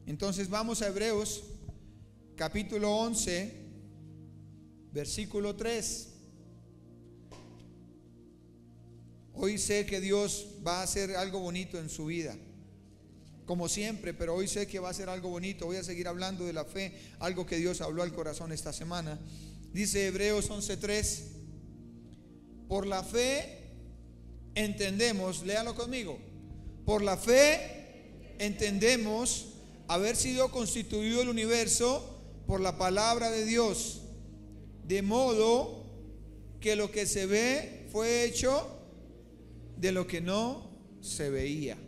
Entonces vamos a Hebreos capítulo 11, versículo 3. Hoy sé que Dios va a hacer algo bonito en su vida, como siempre, pero hoy sé que va a ser algo bonito. Voy a seguir hablando de la fe, algo que Dios habló al corazón esta semana. Dice Hebreos 11:3: por la fe entendemos, léalo conmigo, por la fe entendemos haber sido constituido el universo por la palabra de Dios, de modo que lo que se ve fue hecho de lo que no se veía.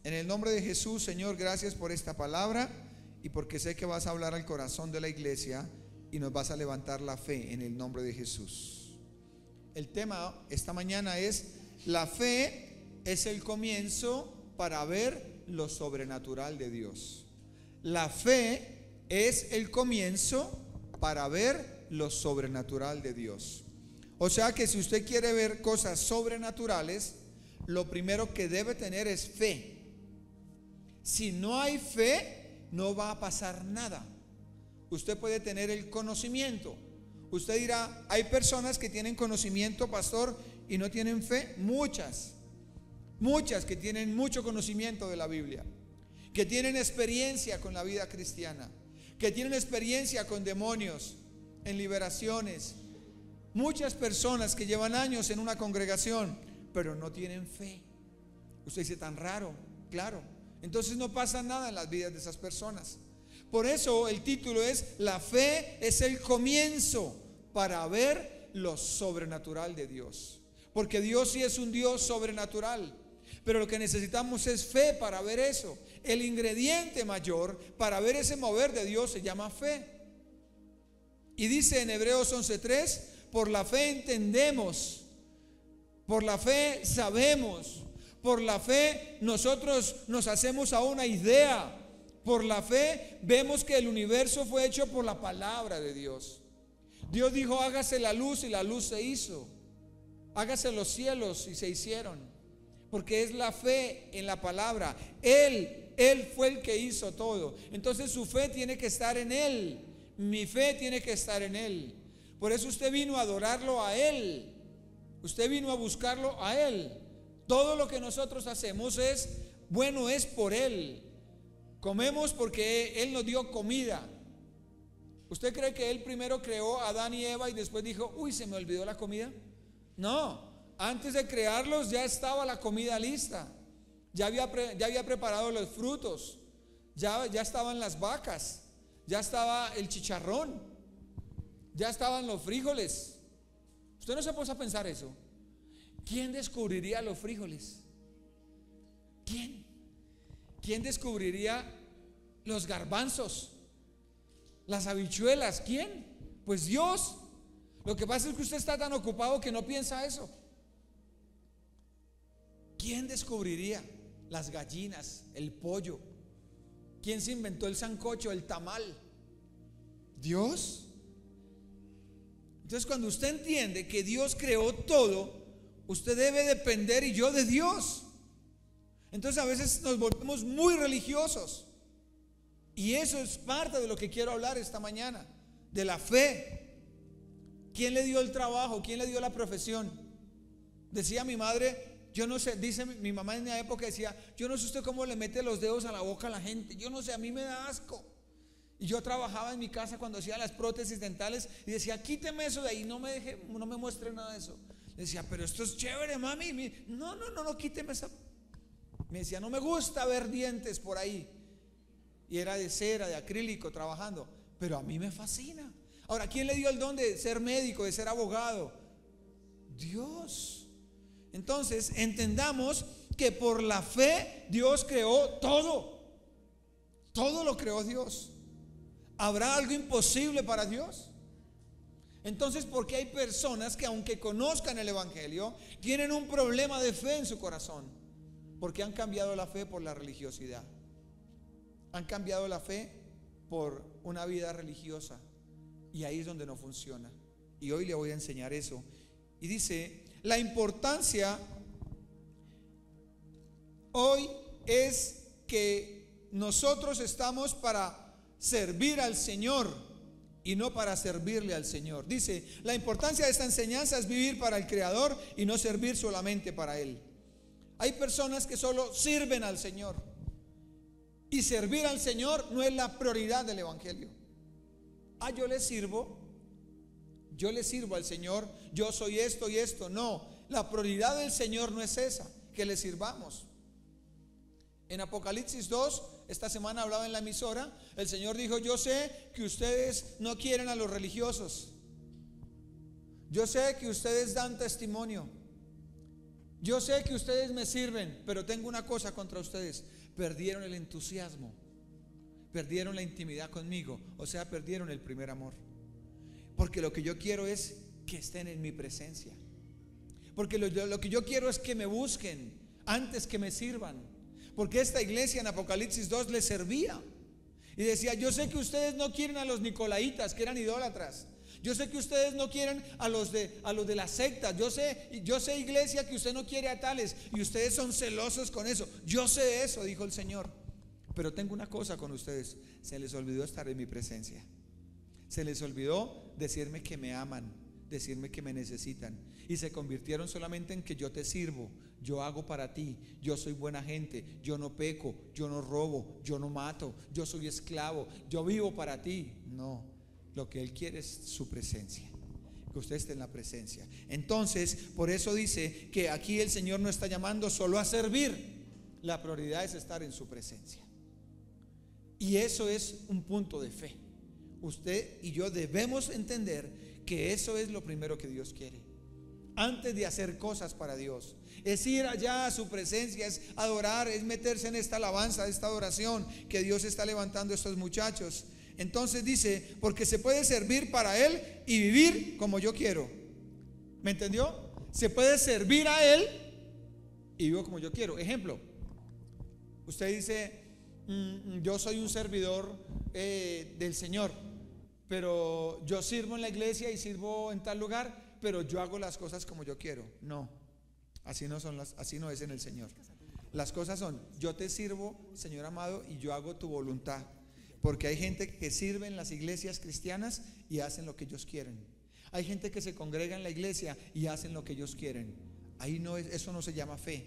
En el nombre de Jesús, Señor, gracias por esta palabra y porque sé que vas a hablar al corazón de la iglesia y nos vas a levantar la fe en el nombre de Jesús. El tema esta mañana es: la fe es el comienzo para ver lo sobrenatural de Dios. La fe es el comienzo para ver lo sobrenatural de Dios. O sea que si usted quiere ver cosas sobrenaturales, lo primero que debe tener es fe. Si no hay fe, no va a pasar nada. Usted puede tener el conocimiento. Usted dirá: hay personas que tienen conocimiento, pastor, y no tienen fe. Muchas que tienen mucho conocimiento de la Biblia, que tienen experiencia con la vida cristiana, que tienen experiencia con demonios, en liberaciones. Muchas personas que llevan años en una congregación, pero no tienen fe. Usted dice: tan raro. Claro, entonces no pasa nada en las vidas de esas personas. Por eso el título es: la fe es el comienzo para ver lo sobrenatural de Dios. Porque Dios sí es un Dios sobrenatural, pero lo que necesitamos es fe para ver eso. El ingrediente mayor para ver ese mover de Dios se llama fe. Y dice en Hebreos 11:3: por la fe entendemos, por la fe sabemos, por la fe nosotros nos hacemos a una idea, por la fe vemos que el universo fue hecho por la palabra de Dios. Dios dijo: hágase la luz, y la luz se hizo. Hágase los cielos, y se hicieron. Porque es la fe en la palabra. Él fue el que hizo todo. Entonces su fe tiene que estar en Él. Mi fe tiene que estar en Él. Por eso usted vino a adorarlo a Él. Usted vino a buscarlo a Él. Todo lo que nosotros hacemos es por Él. Comemos porque Él nos dio comida. ¿Usted cree que Él primero creó a Adán y Eva y después dijo: uy, se me olvidó la comida? No, antes de crearlos ya estaba la comida lista. Ya había preparado los frutos. Ya estaban las vacas. Ya estaba el chicharrón. Ya estaban los frijoles. Usted no se puso a pensar eso. ¿Quién descubriría los frijoles? ¿Quién descubriría los garbanzos, las habichuelas? ¿Quién? Pues Dios. Lo que pasa es que usted está tan ocupado que no piensa eso. ¿Quién descubriría las gallinas, el pollo? ¿Quién se inventó el sancocho, el tamal? Dios. Entonces, cuando usted entiende que Dios creó todo, usted debe depender, y yo, de Dios. Entonces a veces nos volvemos muy religiosos, y eso es parte de lo que quiero hablar esta mañana, de la fe. ¿Quién le dio el trabajo? ¿Quién le dio la profesión? Decía mi madre, yo no sé, dice mi mamá en mi época, decía: yo no sé usted cómo le mete los dedos a la boca a la gente, yo no sé, a mí me da asco. Y yo trabajaba en mi casa cuando hacía las prótesis dentales y decía: quíteme eso de ahí, no me muestre nada de eso. Le decía: pero esto es chévere, mami. No, quíteme esa. Me decía: no me gusta ver dientes por ahí. Y era de cera, de acrílico, trabajando. Pero a mí me fascina. Ahora, ¿quién le dio el don de ser médico, de ser abogado? Dios. Entonces, entendamos que por la fe Dios creó todo. Todo lo creó Dios. ¿Habrá algo imposible para Dios? Entonces, ¿por qué hay personas que, aunque conozcan el evangelio, tienen un problema de fe en su corazón? Porque han cambiado la fe por la religiosidad. Han cambiado la fe por una vida religiosa, y ahí es donde no funciona. Y hoy le voy a enseñar eso. Y dice: la importancia hoy es que nosotros estamos para servir al Señor y no para servirle al Señor. Dice, la importancia de esta enseñanza es vivir para el Creador y no servir solamente para Él. Hay personas que solo sirven al Señor, y servir al Señor no es la prioridad del Evangelio. Yo le sirvo al Señor, yo soy esto y esto. No, la prioridad del Señor no es esa, que le sirvamos. En Apocalipsis 2, esta semana hablaba en la emisora, el Señor dijo, yo sé que ustedes no quieren a los religiosos, yo sé que ustedes dan testimonio, yo sé que ustedes me sirven, pero tengo una cosa contra ustedes: perdieron el entusiasmo, perdieron la intimidad conmigo, o sea, perdieron el primer amor. Porque lo que yo quiero es que estén en mi presencia, porque lo que yo quiero es que me busquen antes que me sirvan. Porque esta iglesia en Apocalipsis 2 les servía y decía, yo sé que ustedes no quieren a los nicolaitas, que eran idólatras. Yo sé que ustedes no quieren a los de la secta. Yo sé, iglesia, que usted no quiere a tales, y ustedes son celosos con eso. Yo sé eso, dijo el Señor. Pero tengo una cosa con ustedes: se les olvidó estar en mi presencia. Se les olvidó decirme que me aman, decirme que me necesitan, y se convirtieron solamente en que yo te sirvo, yo hago para ti, yo soy buena gente, yo no peco, yo no robo, yo no mato, yo soy esclavo, yo vivo para ti. No, lo que Él quiere es su presencia, que usted esté en la presencia. Entonces, por eso dice que aquí el Señor no está llamando solo a servir, la prioridad es estar en su presencia. Y eso es un punto de fe. Usted y yo debemos entender que eso es lo primero que Dios quiere. Antes de hacer cosas para Dios, es ir allá a su presencia, es adorar, es meterse en esta alabanza, esta adoración que Dios está levantando a estos muchachos. Entonces dice, porque se puede servir para Él y vivir como yo quiero. ¿Me entendió? Se puede servir a Él y vivo como yo quiero. Ejemplo, usted dice, yo soy un servidor del Señor, pero yo sirvo en la iglesia y sirvo en tal lugar, pero yo hago las cosas como yo quiero. No, así no es en el Señor. Las cosas son, yo te sirvo, Señor amado, y yo hago tu voluntad. Porque hay gente que sirve en las iglesias cristianas y hacen lo que ellos quieren. Hay gente que se congrega en la iglesia y hacen lo que ellos quieren. Eso no se llama fe.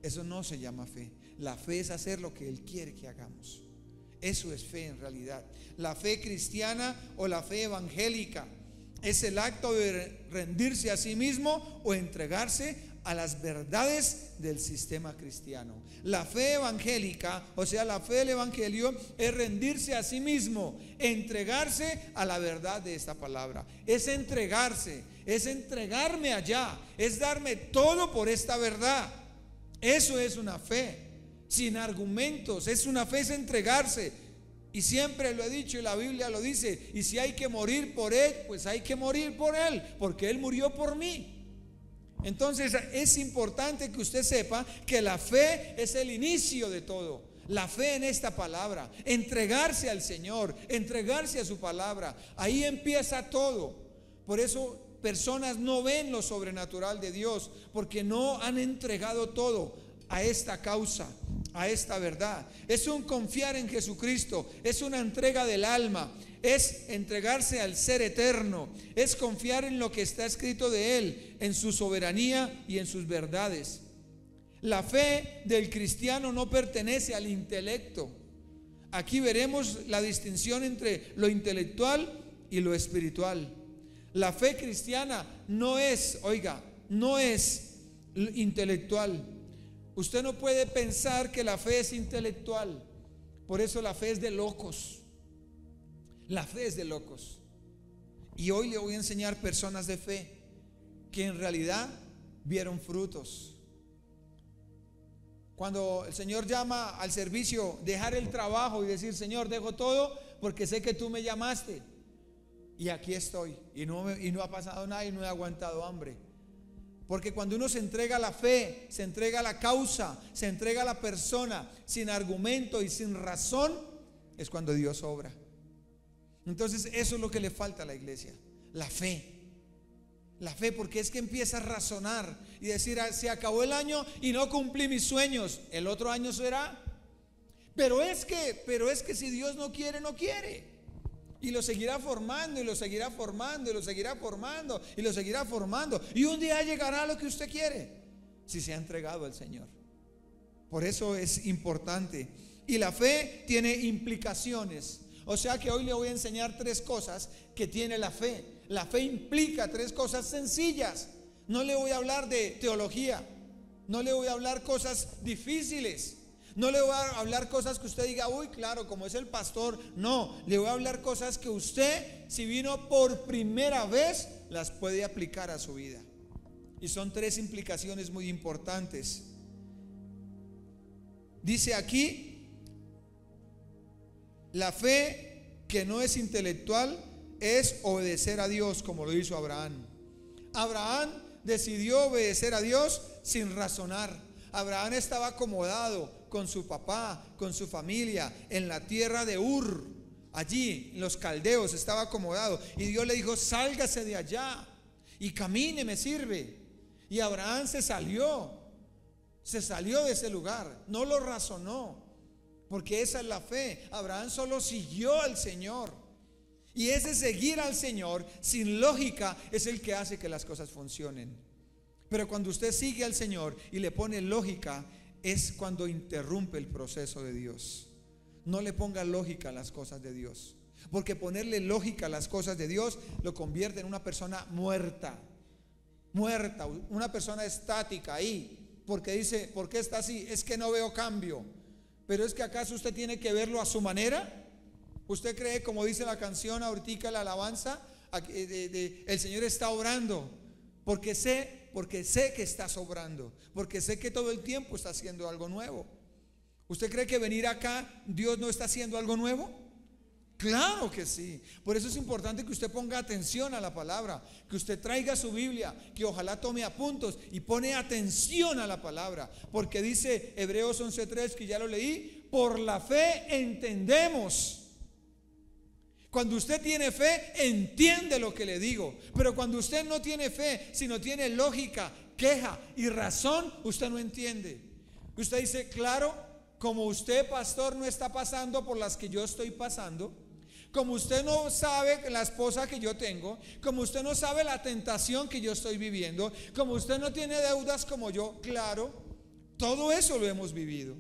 Eso no se llama fe. La fe es hacer lo que Él quiere que hagamos. Eso es fe en realidad. La fe cristiana o la fe evangélica es el acto de rendirse a sí mismo o entregarse a las verdades del sistema cristiano. La fe evangélica, o sea, la fe del evangelio, es rendirse a sí mismo, entregarse a la verdad de esta palabra. Es entregarse, es entregarme allá, es darme todo por esta verdad. Eso es una fe sin argumentos. Es una fe, es entregarse. Y siempre lo he dicho y la Biblia lo dice, y si hay que morir por Él, pues hay que morir por Él, porque Él murió por mí. Entonces es importante que usted sepa que la fe es el inicio de todo. La fe en esta palabra, entregarse al Señor, entregarse a su palabra, ahí empieza todo. Por eso personas no ven lo sobrenatural de Dios, porque no han entregado todo a esta causa, a esta verdad. Es un confiar en Jesucristo, es una entrega del alma, es entregarse al ser eterno, es confiar en lo que está escrito de Él, en su soberanía y en sus verdades. La fe del cristiano no pertenece al intelecto. Aquí veremos la distinción entre lo intelectual y lo espiritual. La fe cristiana no es intelectual. Usted no puede pensar que la fe es intelectual. Por eso la fe es de locos. La fe es de locos. Y hoy le voy a enseñar personas de fe que en realidad vieron frutos. Cuando el Señor llama al servicio, dejar el trabajo y decir, Señor, dejo todo porque sé que tú me llamaste y aquí estoy, y no ha pasado nada y no he aguantado hambre. Porque cuando uno se entrega a la fe, se entrega a la causa, se entrega a la persona sin argumento y sin razón, es cuando Dios obra. Entonces eso es lo que le falta a la iglesia, la fe. La fe, porque es que empieza a razonar y decir, se acabó el año y no cumplí mis sueños, el otro año será. Pero es que si Dios no quiere, no quiere. Y lo seguirá formando, y lo seguirá formando, y lo seguirá formando, y lo seguirá formando. Y un día llegará lo que usted quiere, si se ha entregado al Señor. Por eso es importante. Y la fe tiene implicaciones. O sea que hoy le voy a enseñar 3 cosas que tiene la fe. La fe implica 3 cosas sencillas. No le voy a hablar de teología, no le voy a hablar cosas difíciles, no le voy a hablar cosas que usted diga, uy, claro, como es el pastor. No, le voy a hablar cosas que usted, si vino por primera vez, las puede aplicar a su vida. Y son 3 implicaciones muy importantes. Dice aquí, la fe que no es intelectual es obedecer a Dios, como lo hizo Abraham. Abraham decidió obedecer a Dios sin razonar. Abraham estaba acomodado con su papá, con su familia, en la tierra de Ur, allí los caldeos, estaba acomodado. Y Dios le dijo, sálgase de allá y camine, me sirve. Y Abraham se salió de ese lugar, no lo razonó, porque esa es la fe. Abraham solo siguió al Señor. Y ese seguir al Señor sin lógica es el que hace que las cosas funcionen. Pero cuando usted sigue al Señor y le pone lógica, es cuando interrumpe el proceso de Dios. No le ponga lógica a las cosas de Dios, porque ponerle lógica a las cosas de Dios lo convierte en una persona muerta, una persona estática ahí, porque dice, ¿por qué está así? Es que no veo cambio. Pero es que ¿acaso usted tiene que verlo a su manera? ¿Usted cree, como dice la canción ahorita, la alabanza, el Señor está obrando? Porque sé que estás obrando, porque sé que todo el tiempo está haciendo algo nuevo. ¿Usted cree que venir acá Dios no está haciendo algo nuevo? Claro que sí. Por eso es importante que usted ponga atención a la palabra, que usted traiga su Biblia, que ojalá tome apuntos y pone atención a la palabra, porque dice Hebreos 11:3, que ya lo leí, por la fe entendemos. Cuando usted tiene fe, entiende lo que le digo. Pero cuando usted no tiene fe, sino tiene lógica, queja y razón, usted no entiende. Usted dice, claro, como usted, pastor, no está pasando por las que yo estoy pasando, como usted no sabe la esposa que yo tengo, como usted no sabe la tentación que yo estoy viviendo, como usted no tiene deudas como yo, claro, todo eso lo hemos vivido,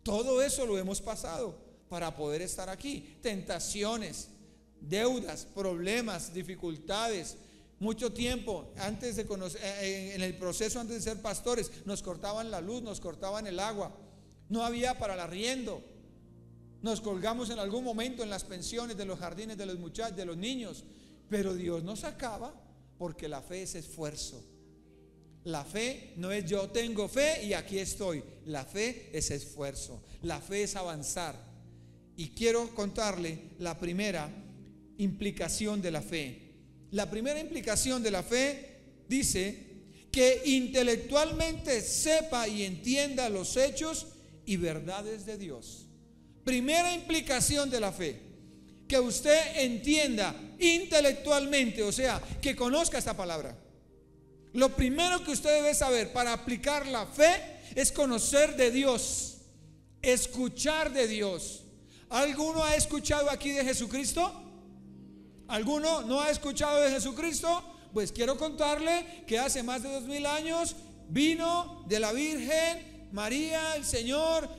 todo eso lo hemos pasado para poder estar aquí. Tentaciones, deudas, problemas, dificultades. Mucho tiempo antes de conocer, en el proceso antes de ser pastores, nos cortaban la luz, nos cortaban el agua, no había para el arriendo. Nos colgamos en algún momento en las pensiones de los jardines de los muchachos, de los niños, pero Dios nos sacaba, porque la fe es esfuerzo. La fe no es yo tengo fe y aquí estoy. La fe es esfuerzo, la fe es avanzar. Y quiero contarle la primera implicación de la fe. La primera implicación de la fe dice que intelectualmente sepa y entienda los hechos y verdades de Dios. Primera implicación de la fe, que usted entienda intelectualmente, o sea, que conozca esta palabra. Lo primero que usted debe saber para aplicar la fe es conocer de Dios, escuchar de Dios. ¿Alguno ha escuchado aquí de Jesucristo? ¿Alguno no ha escuchado de Jesucristo? Pues quiero contarle que hace más de 2000 años vino de la Virgen María, el Señor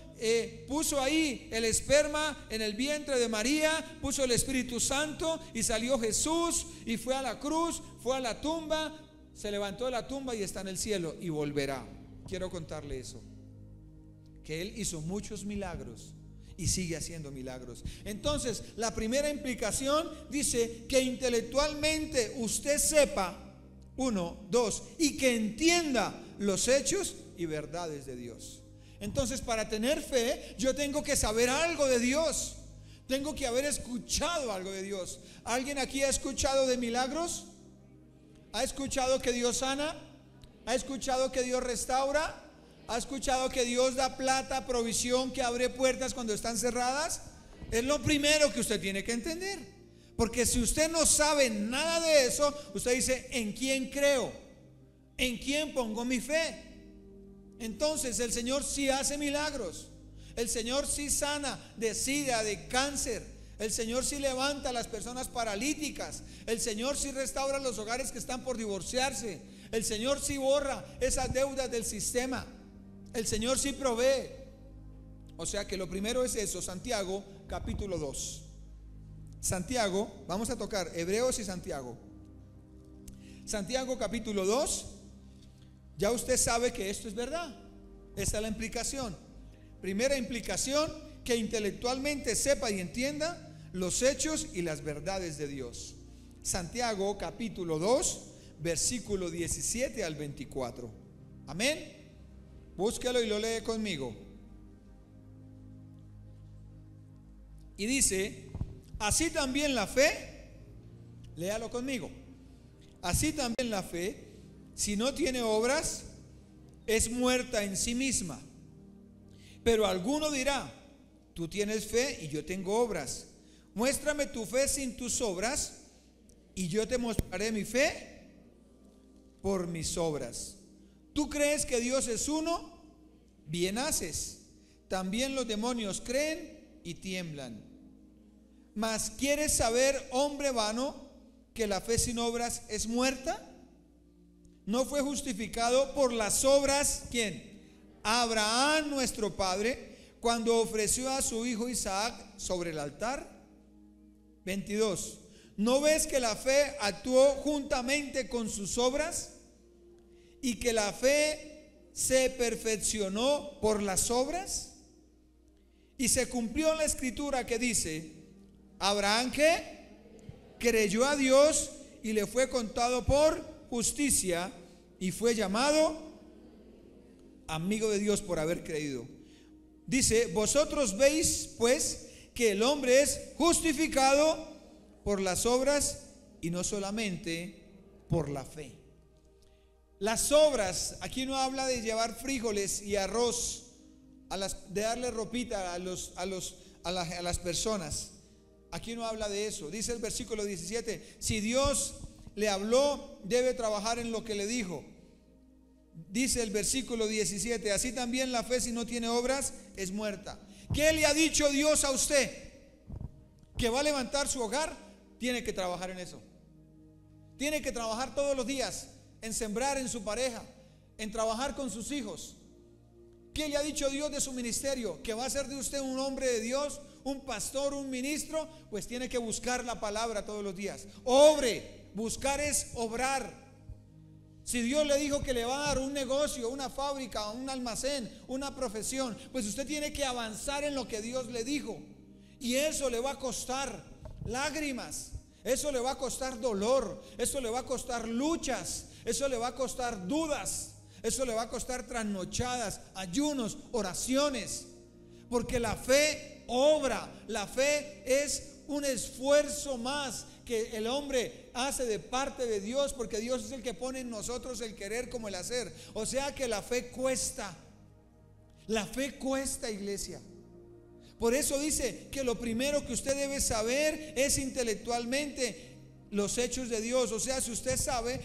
puso ahí el esperma en el vientre de María, puso el Espíritu Santo y salió Jesús y fue a la cruz, fue a la tumba, se levantó de la tumba y está en el cielo y volverá. Quiero contarle eso, que Él hizo muchos milagros y sigue haciendo milagros. Entonces, la primera implicación dice que intelectualmente usted sepa, 1, 2, y que entienda los hechos y verdades de Dios. Entonces, para tener fe, yo tengo que saber algo de Dios. Tengo que haber escuchado algo de Dios. ¿Alguien aquí ha escuchado de milagros? ¿Ha escuchado que Dios sana? ¿Ha escuchado que Dios restaura? ¿Ha escuchado que Dios da plata, provisión, que abre puertas cuando están cerradas? Es lo primero que usted tiene que entender. Porque si usted no sabe nada de eso, usted dice, ¿en quién creo? ¿En quién pongo mi fe? Entonces el Señor sí hace milagros. El Señor sí sana de sida, de cáncer. El Señor sí levanta a las personas paralíticas. El Señor sí restaura los hogares que están por divorciarse. El Señor sí borra esas deudas del sistema. El Señor sí provee. O sea que lo primero es eso, Santiago capítulo 2. Santiago, vamos a tocar Hebreos y Santiago. Santiago capítulo 2. Ya usted sabe que esto es verdad. Esta es la implicación. Primera implicación, que intelectualmente sepa y entienda los hechos y las verdades de Dios. Santiago capítulo 2, versículo 17 al 24. Amén. Búsquelo y lo lee conmigo. Y dice: así también la fe, léalo conmigo. Así también la fe, si no tiene obras, es muerta en sí misma. Pero alguno dirá: tú tienes fe y yo tengo obras. Muéstrame tu fe sin tus obras, y yo te mostraré mi fe por mis obras. ¿Tú crees que Dios es uno? Bien haces. También los demonios creen y tiemblan. Mas ¿quieres saber, hombre vano, que la fe sin obras es muerta? ¿No fue justificado por las obras quién? Abraham nuestro padre, cuando ofreció a su hijo Isaac sobre el altar. 22. ¿No ves que la fe actuó juntamente con sus obras? Y que la fe se perfeccionó por las obras. Y se cumplió la escritura que dice: Abraham, ¿qué? Creyó a Dios y le fue contado por justicia, y fue llamado amigo de Dios por haber creído. Dice: vosotros veis pues que el hombre es justificado por las obras y no solamente por la fe. Las obras, aquí no habla de llevar frijoles y arroz, de darle ropita a las personas. Aquí no habla de eso. Dice el versículo 17: si Dios le habló, debe trabajar en lo que le dijo. Dice el versículo 17: así también la fe, si no tiene obras, es muerta. ¿Qué le ha dicho Dios a usted? ¿Que va a levantar su hogar? Tiene que trabajar en eso. Tiene que trabajar todos los días en sembrar en su pareja, en trabajar con sus hijos. ¿Qué le ha dicho Dios de su ministerio? ¿Que va a hacer de usted un hombre de Dios, un pastor, un ministro? Pues tiene que buscar la palabra todos los días. Obre. Buscar es obrar. Si Dios le dijo que le va a dar un negocio, una fábrica, un almacén, una profesión, pues usted tiene que avanzar en lo que Dios le dijo. Y eso le va a costar lágrimas, eso le va a costar dolor, eso le va a costar luchas, eso le va a costar dudas, eso le va a costar trasnochadas, ayunos, oraciones. Porque la fe obra, la fe es un esfuerzo más que el hombre hace de parte de Dios, porque Dios es el que pone en nosotros el querer como el hacer. O sea que la fe cuesta. La fe cuesta, iglesia. Por eso dice que lo primero que usted debe saber es intelectualmente los hechos de Dios. O sea, si usted sabe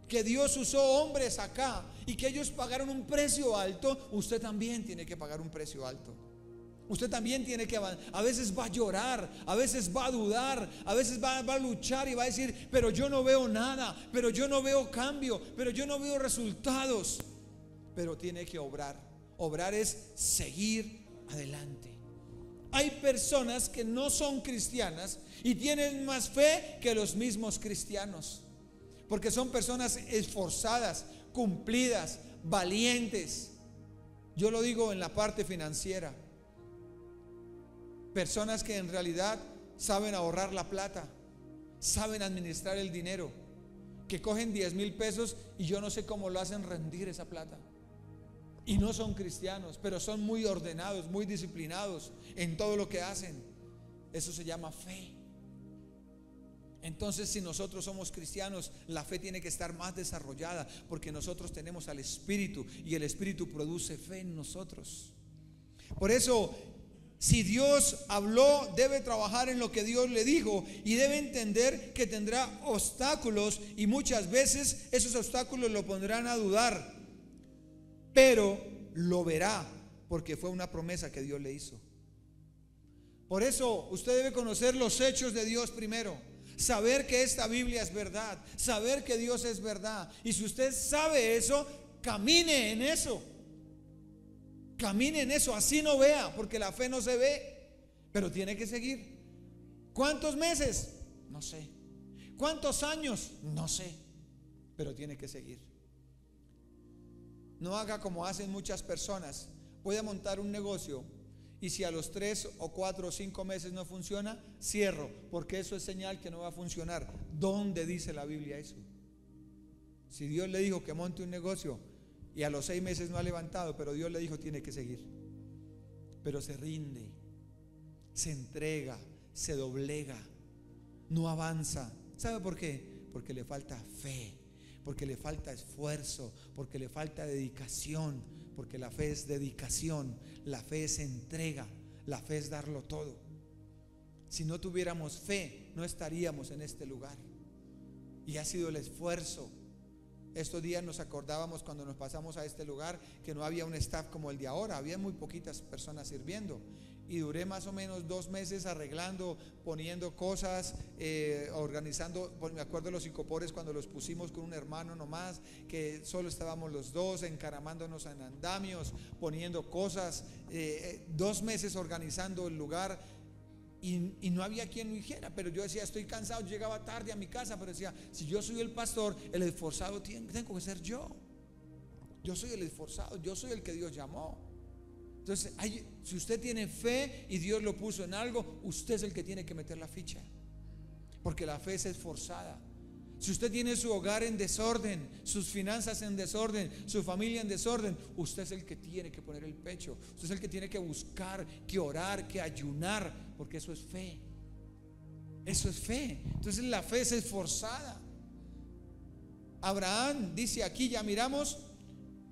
que Dios usó hombres acá y que ellos pagaron un precio alto, usted también tiene que pagar un precio alto. Usted también tiene que, a veces va a llorar, a veces va a dudar, a veces va a luchar y va a decir: pero yo no veo nada, pero yo no veo cambio, pero yo no veo resultados. Pero tiene que obrar. Obrar es seguir adelante. Hay personas que no son cristianas y tienen más fe que los mismos cristianos, porque son personas esforzadas, cumplidas, valientes. Yo lo digo en la parte financiera. Personas que en realidad saben ahorrar la plata, saben administrar el dinero, que cogen 10,000 pesos y yo no sé cómo lo hacen rendir esa plata. Y no son cristianos, pero son muy ordenados, muy disciplinados en todo lo que hacen. Eso se llama fe. Entonces, si nosotros somos cristianos, la fe tiene que estar más desarrollada, porque nosotros tenemos al Espíritu y el Espíritu produce fe en nosotros. Por eso, si Dios habló, debe trabajar en lo que Dios le dijo y debe entender que tendrá obstáculos, y muchas veces esos obstáculos lo pondrán a dudar, pero lo verá, porque fue una promesa que Dios le hizo. Por eso usted debe conocer los hechos de Dios primero, saber que esta Biblia es verdad, saber que Dios es verdad. Y si usted sabe eso, camine en eso. Camine en eso, así no vea, porque la fe no se ve, pero tiene que seguir. ¿Cuántos meses? No sé. ¿Cuántos años? No sé, pero tiene que seguir. No haga como hacen muchas personas. Voy a montar un negocio y si a los 3 o 4 o 5 meses no funciona, cierro, porque eso es señal que no va a funcionar. ¿Dónde dice la Biblia eso? Si Dios le dijo que monte un negocio y a los 6 meses no ha levantado, pero Dios le dijo tiene que seguir, pero se rinde, se entrega, se doblega, no avanza. ¿Sabe por qué? Porque le falta fe, porque le falta esfuerzo, porque le falta dedicación, porque la fe es dedicación, la fe es entrega, la fe es darlo todo. Si no tuviéramos fe, no estaríamos en este lugar. Y ha sido el esfuerzo. Estos días nos acordábamos cuando nos pasamos a este lugar que no había un staff como el de ahora, había muy poquitas personas sirviendo. Y duré más o menos 2 meses arreglando, poniendo cosas, organizando. Me acuerdo de los psicopores cuando los pusimos con un hermano nomás, que solo estábamos los dos, encaramándonos en andamios, poniendo cosas. 2 meses organizando el lugar y no había quien lo dijera. Pero yo decía, estoy cansado, yo llegaba tarde a mi casa, pero decía, si yo soy el pastor, el esforzado tengo que ser yo. Yo soy el esforzado, yo soy el que Dios llamó. Entonces, si usted tiene fe y Dios lo puso en algo, usted es el que tiene que meter la ficha, porque la fe es esforzada. Si usted tiene su hogar en desorden, sus finanzas en desorden, su familia en desorden, usted es el que tiene que poner el pecho. Usted es el que tiene que buscar, que orar, que ayunar, porque eso es fe. Eso es fe. Entonces la fe es esforzada. Abraham dice aquí, ya miramos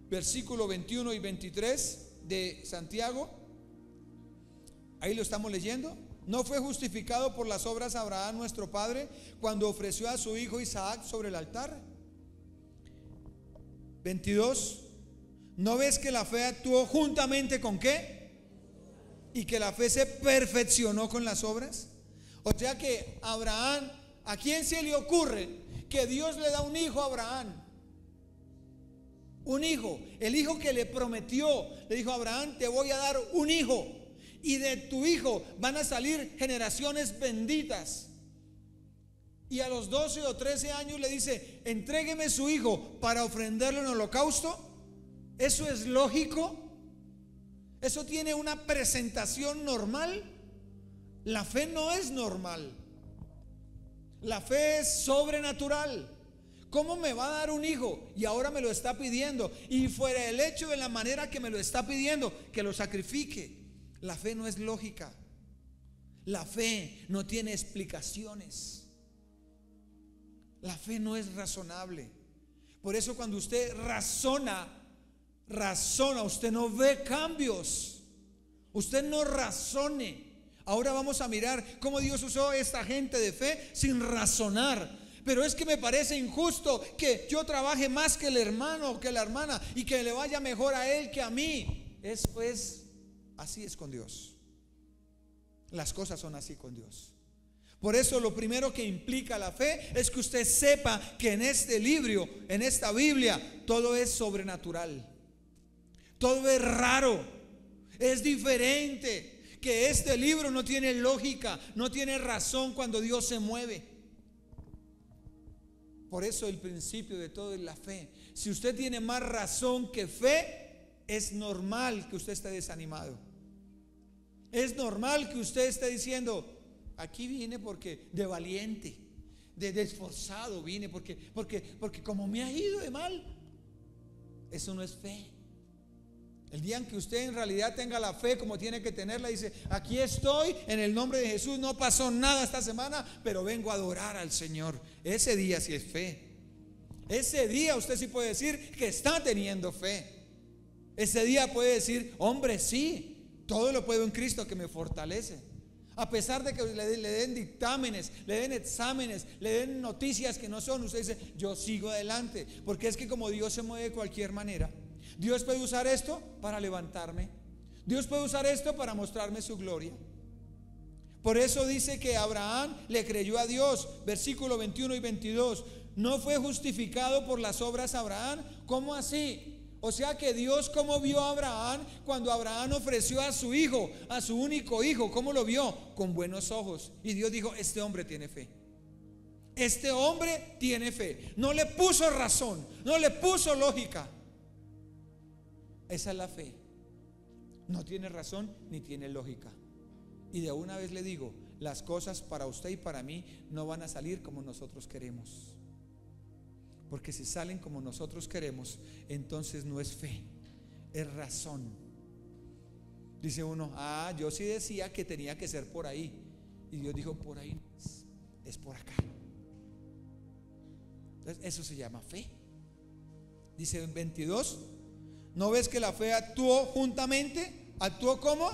versículo 21 y 23 de Santiago, ahí lo estamos leyendo. ¿No fue justificado por las obras Abraham nuestro padre cuando ofreció a su hijo Isaac sobre el altar? 22. ¿No ves que la fe actuó juntamente con qué? Y que la fe se perfeccionó con las obras. O sea que Abraham, ¿a quién se le ocurre que Dios le da un hijo a Abraham? Un hijo, el hijo que le prometió. Le dijo a Abraham, te voy a dar un hijo, y de tu hijo van a salir generaciones benditas. Y a los 12 o 13 años le dice, entrégueme su hijo para ofrenderlo en holocausto. ¿Eso es lógico? ¿Eso tiene una presentación normal? La fe no es normal. La fe es sobrenatural. ¿Cómo me va a dar un hijo? Y ahora me lo está pidiendo. Y fuera el hecho de la manera que me lo está pidiendo, que lo sacrifique. La fe no es lógica. La fe no tiene explicaciones. La fe no es razonable. Por eso cuando usted razona, usted no ve cambios. Usted no razone. Ahora vamos a mirar cómo Dios usó esta gente de fe sin razonar. Pero es que me parece injusto que yo trabaje más que el hermano o que la hermana y que le vaya mejor a él que a mí. Así es con Dios. Las cosas son así con Dios. Por eso lo primero que implica la fe es que usted sepa que en este libro, en esta Biblia, todo es sobrenatural. Todo es raro, es diferente, que este libro no tiene lógica, no tiene razón cuando Dios se mueve. Por eso el principio de todo es la fe. Si usted tiene más razón que fe, es normal que usted esté desanimado. Es normal que usted esté diciendo, aquí vine porque de valiente, de esforzado vine, porque como me ha ido de mal. Eso no es fe. El día en que usted en realidad tenga la fe como tiene que tenerla, dice, aquí estoy en el nombre de Jesús, no pasó nada esta semana, pero vengo a adorar al Señor. Ese día sí es fe. Ese día usted sí puede decir que está teniendo fe. Ese día puede decir, hombre, sí, todo lo puedo en Cristo que me fortalece. A pesar de que le den dictámenes, le den exámenes, le den noticias que no son, usted dice, yo sigo adelante. Porque es que como Dios se mueve de cualquier manera, Dios puede usar esto para levantarme. Dios puede usar esto para mostrarme su gloria. Por eso dice que Abraham le creyó a Dios, versículo 21 y 22. No fue justificado por las obras Abraham. ¿Cómo así? O sea que Dios, ¿cómo vio a Abraham cuando Abraham ofreció a su hijo, a su único hijo? ¿Cómo lo vio? Con buenos ojos. Y Dios dijo: este hombre tiene fe. Este hombre tiene fe. No le puso razón, no le puso lógica. Esa es la fe. No tiene razón ni tiene lógica. Y de una vez le digo, las cosas para usted y para mí no van a salir como nosotros queremos. Porque si salen como nosotros queremos, entonces no es fe, es razón. Dice uno: yo sí decía que tenía que ser por ahí. Y Dios dijo: por ahí no es por acá. Entonces eso se llama fe. Dice en 22: ¿no ves que la fe actuó juntamente? ¿Actuó cómo?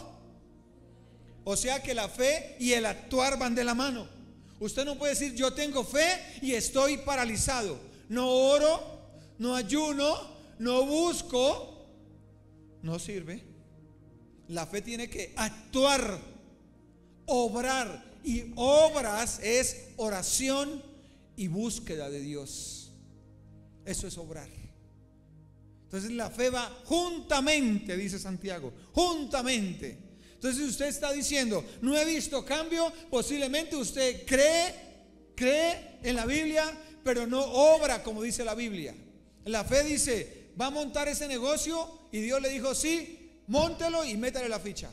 O sea que la fe y el actuar van de la mano. Usted no puede decir: yo tengo fe y estoy paralizado. No oro, no ayuno, no busco. No sirve. La fe tiene que actuar, obrar. Y obras es oración y búsqueda de Dios. Eso es obrar. Entonces la fe va juntamente, dice Santiago, juntamente. Entonces si usted está diciendo: no he visto cambio, posiblemente usted cree en la Biblia, pero no obra como dice la Biblia. La fe dice: va a montar ese negocio, y Dios le dijo: sí, móntelo y métale la ficha.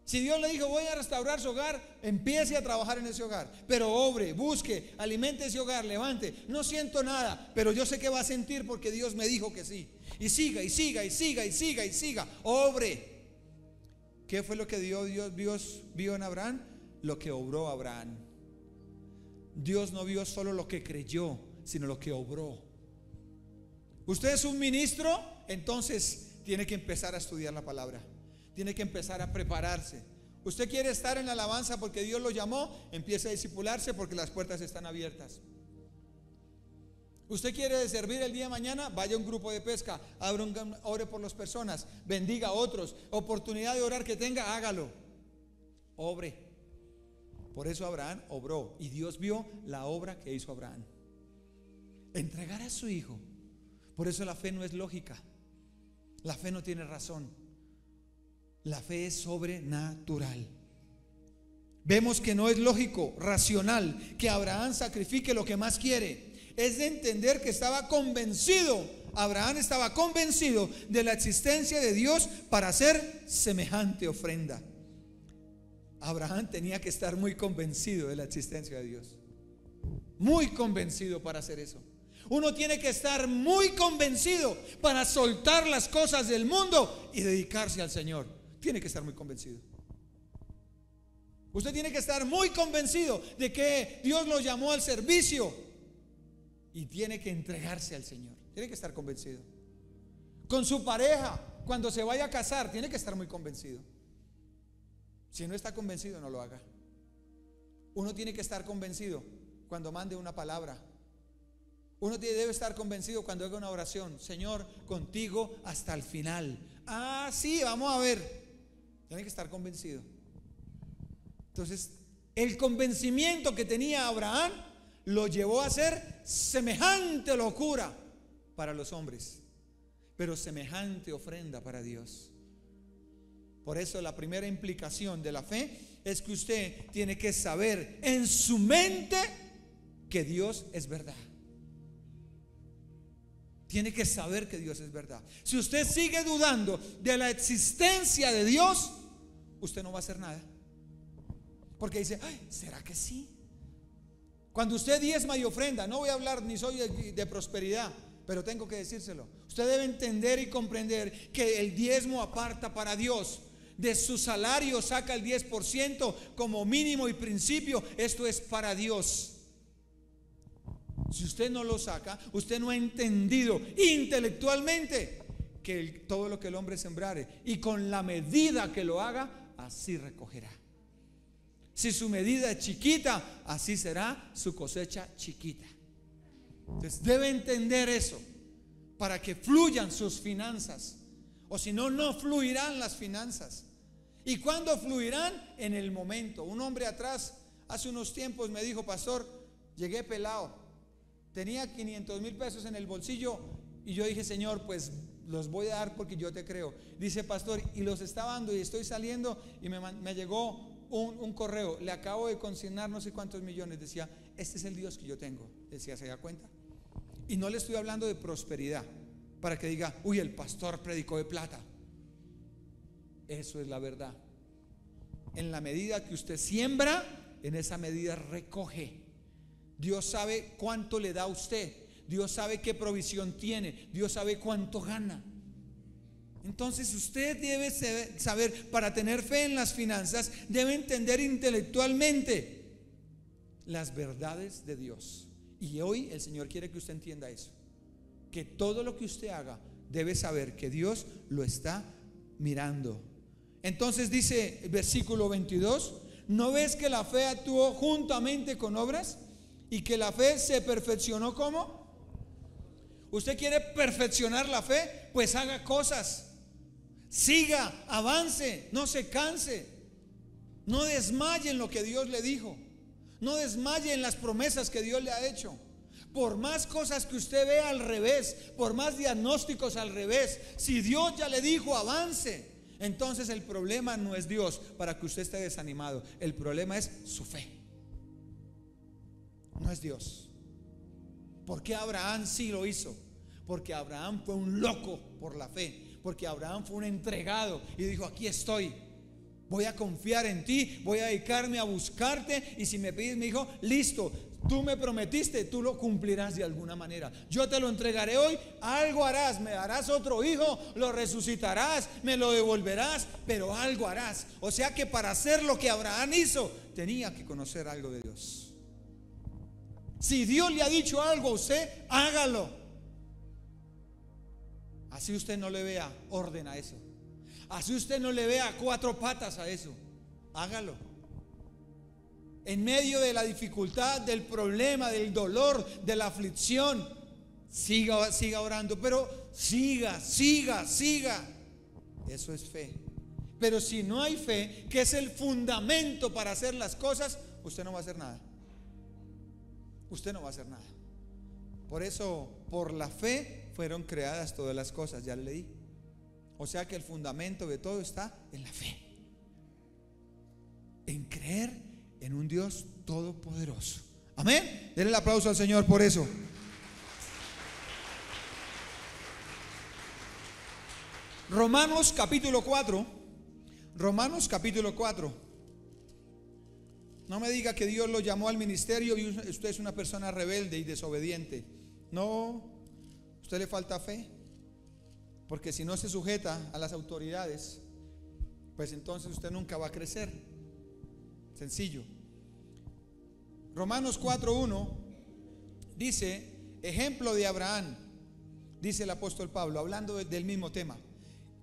Si Dios le dijo: voy a restaurar su hogar, empiece a trabajar en ese hogar, pero obre, busque, alimente ese hogar, levante. No siento nada, pero yo sé que va a sentir porque Dios me dijo que sí. Y siga, y siga, y siga, y siga, y siga. Obre. ¿Qué fue lo que Dios vio en Abraham? Lo que obró Abraham. Dios no vio solo lo que creyó, sino lo que obró. Usted es un ministro, entonces tiene que empezar a estudiar la palabra. Tiene que empezar a prepararse. Usted quiere estar en la alabanza porque Dios lo llamó, empiece a discipularse porque las puertas están abiertas. Usted quiere servir el día de mañana, vaya a un grupo de pesca, ore por las personas, bendiga a otros. Oportunidad de orar que tenga, hágalo. Obre. Por eso Abraham obró, y Dios vio la obra que hizo Abraham. Entregar a su hijo. Por eso la fe no es lógica. La fe no tiene razón. La fe es sobrenatural. Vemos que no es lógico, racional, que Abraham sacrifique lo que más quiere. Es de entender que estaba convencido. Abraham estaba convencido de la existencia de Dios para hacer semejante ofrenda. Abraham tenía que estar muy convencido de la existencia de Dios. Muy convencido para hacer eso. Uno tiene que estar muy convencido para soltar las cosas del mundo y dedicarse al Señor. Tiene que estar muy convencido. Usted tiene que estar muy convencido de que Dios lo llamó al servicio y tiene que entregarse al Señor. Tiene que estar convencido. Con su pareja, cuando se vaya a casar, tiene que estar muy convencido. Si no está convencido, no lo haga. Uno tiene que estar convencido cuando mande una palabra. Uno debe estar convencido cuando haga una oración: Señor, contigo hasta el final. Sí, vamos a ver. Tiene que estar convencido. Entonces, el convencimiento que tenía Abraham lo llevó a hacer semejante locura para los hombres, pero semejante ofrenda para Dios. Por eso la primera implicación de la fe es que usted tiene que saber en su mente que Dios es verdad. Tiene que saber que Dios es verdad. Si usted sigue dudando de la existencia de Dios, usted no va a hacer nada. Porque dice: ¿será que sí? Cuando usted diezma y ofrenda, no voy a hablar, ni soy de prosperidad, pero tengo que decírselo. Usted debe entender y comprender que el diezmo aparta para Dios. De su salario saca el 10% como mínimo y principio. Esto es para Dios. Si usted no lo saca, usted no ha entendido intelectualmente que todo lo que el hombre sembrare, y con la medida que lo haga, así recogerá. Si su medida es chiquita, así será su cosecha chiquita. Entonces debe entender eso para que fluyan sus finanzas. O si no, no fluirán las finanzas. ¿Y cuándo fluirán? En el momento. Un hombre atrás, hace unos tiempos, me dijo: pastor, llegué pelado, tenía 500,000 pesos en el bolsillo. Y yo dije: Señor, pues los voy a dar porque yo te creo. Dice: pastor, y los estaba dando y estoy saliendo y me llegó un correo: le acabo de consignar no sé cuántos millones. Decía: este es el Dios que yo tengo. Decía: ¿se da cuenta? Y no le estoy hablando de prosperidad para que diga: uy, el pastor predicó de plata. Eso es la verdad. En la medida que usted siembra, en esa medida recoge. Dios sabe cuánto le da a usted. Dios sabe qué provisión tiene. Dios sabe cuánto gana. Entonces usted debe saber, para tener fe en las finanzas, debe entender intelectualmente las verdades de Dios. Y hoy el Señor quiere que usted entienda eso, que todo lo que usted haga debe saber que Dios lo está mirando. Entonces dice el versículo 22: ¿no ves que la fe actuó juntamente con obras y que la fe se perfeccionó? ¿Cómo? ¿Usted quiere perfeccionar la fe? Pues haga cosas, siga, avance, no se canse, no desmaye en lo que Dios le dijo, no desmaye en las promesas que Dios le ha hecho. Por más cosas que usted vea al revés, por más diagnósticos al revés, si Dios ya le dijo avance, entonces el problema no es Dios para que usted esté desanimado. El problema es su fe, no es Dios. ¿Por qué Abraham sí lo hizo? Porque Abraham fue un loco por la fe. Porque Abraham fue un entregado y dijo: aquí estoy, voy a confiar en ti, voy a dedicarme a buscarte, y si me pides mi hijo, listo, tú me prometiste, tú lo cumplirás de alguna manera. Yo te lo entregaré hoy, algo harás, me darás otro hijo, lo resucitarás, me lo devolverás, pero algo harás. O sea que para hacer lo que Abraham hizo, tenía que conocer algo de Dios. Si Dios le ha dicho algo a usted, hágalo. Así usted no le vea orden a eso, así usted no le vea cuatro patas a eso, hágalo. En medio de la dificultad, del problema, del dolor, de la aflicción, siga orando, pero siga. Eso es fe. Pero si no hay fe, que es el fundamento para hacer las cosas, usted no va a hacer nada. Usted no va a hacer nada. Por eso, por la fe fueron creadas todas las cosas, ya le leí. O sea que el fundamento de todo está en la fe, en creer en un Dios todopoderoso. Amén. Denle el aplauso al Señor por eso. Romanos capítulo 4. Romanos capítulo 4. No me diga que Dios lo llamó al ministerio y usted es una persona rebelde y desobediente. No, usted le falta fe, porque si no se sujeta a las autoridades, pues entonces usted nunca va a crecer. Sencillo. Romanos 4:1 dice: ejemplo de Abraham, dice el apóstol Pablo, hablando del mismo tema.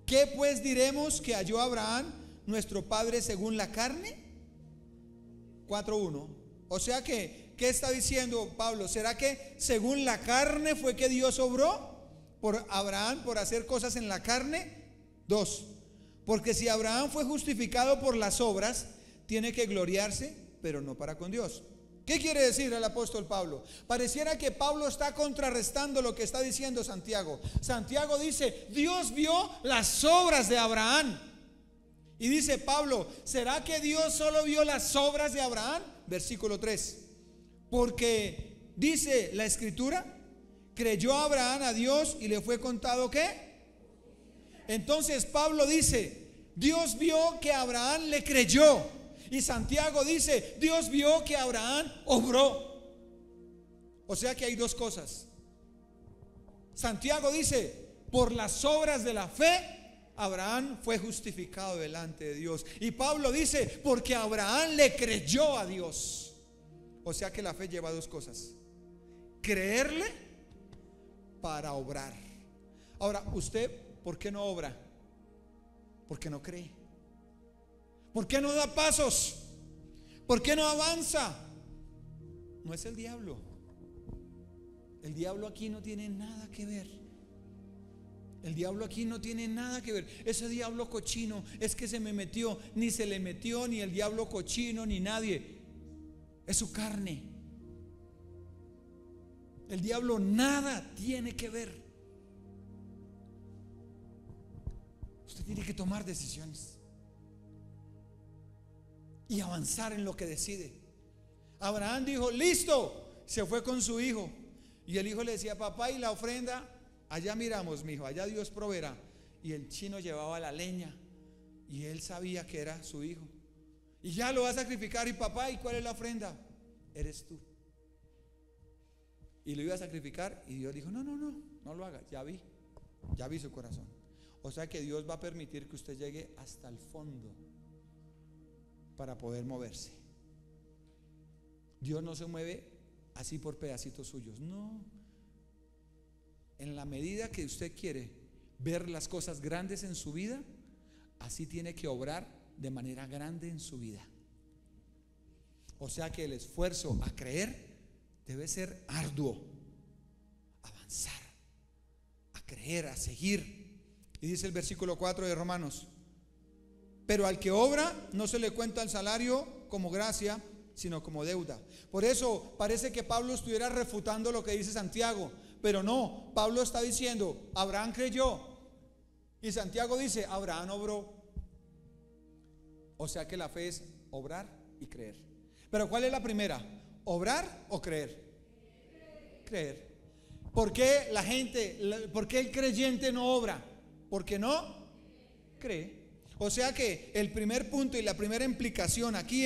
¿Qué pues diremos que halló Abraham, nuestro padre, según la carne? 4:1. O sea que, ¿qué está diciendo Pablo? ¿Será que según la carne fue que Dios obró por Abraham por hacer cosas en la carne? 2. Porque si Abraham fue justificado por las obras, tiene que gloriarse, pero no para con Dios. ¿Qué quiere decir el apóstol Pablo? Pareciera que Pablo está contrarrestando lo que está diciendo Santiago. Santiago dice: Dios vio las obras de Abraham. Y dice Pablo: ¿será que Dios solo vio las obras de Abraham? Versículo 3. Porque dice la escritura: creyó Abraham a Dios y le fue contado ¿qué? Entonces Pablo dice: Dios vio que Abraham le creyó. Y Santiago dice: Dios vio que Abraham obró. O sea que hay dos cosas. Santiago dice: por las obras de la fe Abraham fue justificado delante de Dios. Y Pablo dice: porque Abraham le creyó a Dios. O sea que la fe lleva dos cosas: creerle para obrar. Ahora, usted, ¿por qué no obra? Porque no cree. ¿Por qué no da pasos? ¿Por qué no avanza? No es el diablo. El diablo aquí no tiene nada que ver. El diablo aquí no tiene nada que ver. Ese diablo cochino es que se me metió, ni se le metió ni el diablo cochino ni nadie. Es su carne. El diablo nada tiene que ver. Usted tiene que tomar decisiones y avanzar en lo que decide. Abraham dijo: listo, se fue con su hijo. Y el hijo le decía: papá, ¿y la ofrenda? Allá miramos, mi hijo, allá Dios proveerá. Y el chino llevaba la leña y él sabía que era su hijo. Y ya lo va a sacrificar. Y papá, ¿y cuál es la ofrenda? Eres tú. Y lo iba a sacrificar y Dios dijo: no lo haga. Ya vi su corazón. O sea que Dios va a permitir que usted llegue hasta el fondo para poder moverse. Dios no se mueve así por pedacitos suyos, no. En la medida que usted quiere ver las cosas grandes en su vida, así tiene que obrar de manera grande en su vida. O sea que el esfuerzo a creer debe ser arduo. Avanzar, a creer, a seguir. Y dice el versículo 4 de Romanos: pero al que obra no se le cuenta el salario como gracia, sino como deuda. Por eso parece que Pablo estuviera refutando lo que dice Santiago, pero no. Pablo está diciendo: Abraham creyó, y Santiago dice: Abraham obró. O sea que la fe es obrar y creer. Pero ¿cuál es la primera? ¿Obrar o creer? Creer. ¿Por qué por qué el creyente no obra? Porque no cree. O sea que el primer punto y la primera implicación aquí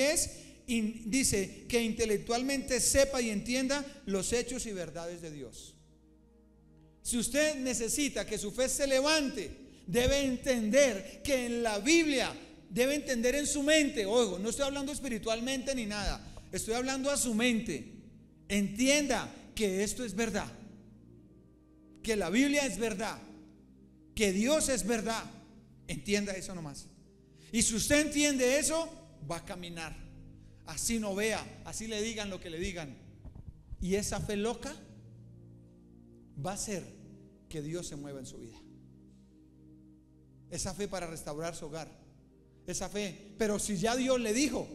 dice que intelectualmente sepa y entienda los hechos y verdades de Dios. Si usted necesita que su fe se levante, debe entender que en la Biblia, debe entender en su mente. Oigo, no estoy hablando espiritualmente ni nada, estoy hablando a su mente. Entienda que esto es verdad, que la Biblia es verdad, que Dios es verdad. Entienda eso nomás. Y si usted entiende eso, va a caminar. Así no vea, así le digan lo que le digan. Y esa fe loca va a hacer que Dios se mueva en su vida. Esa fe para restaurar su hogar. Esa fe. Pero si ya Dios le dijo,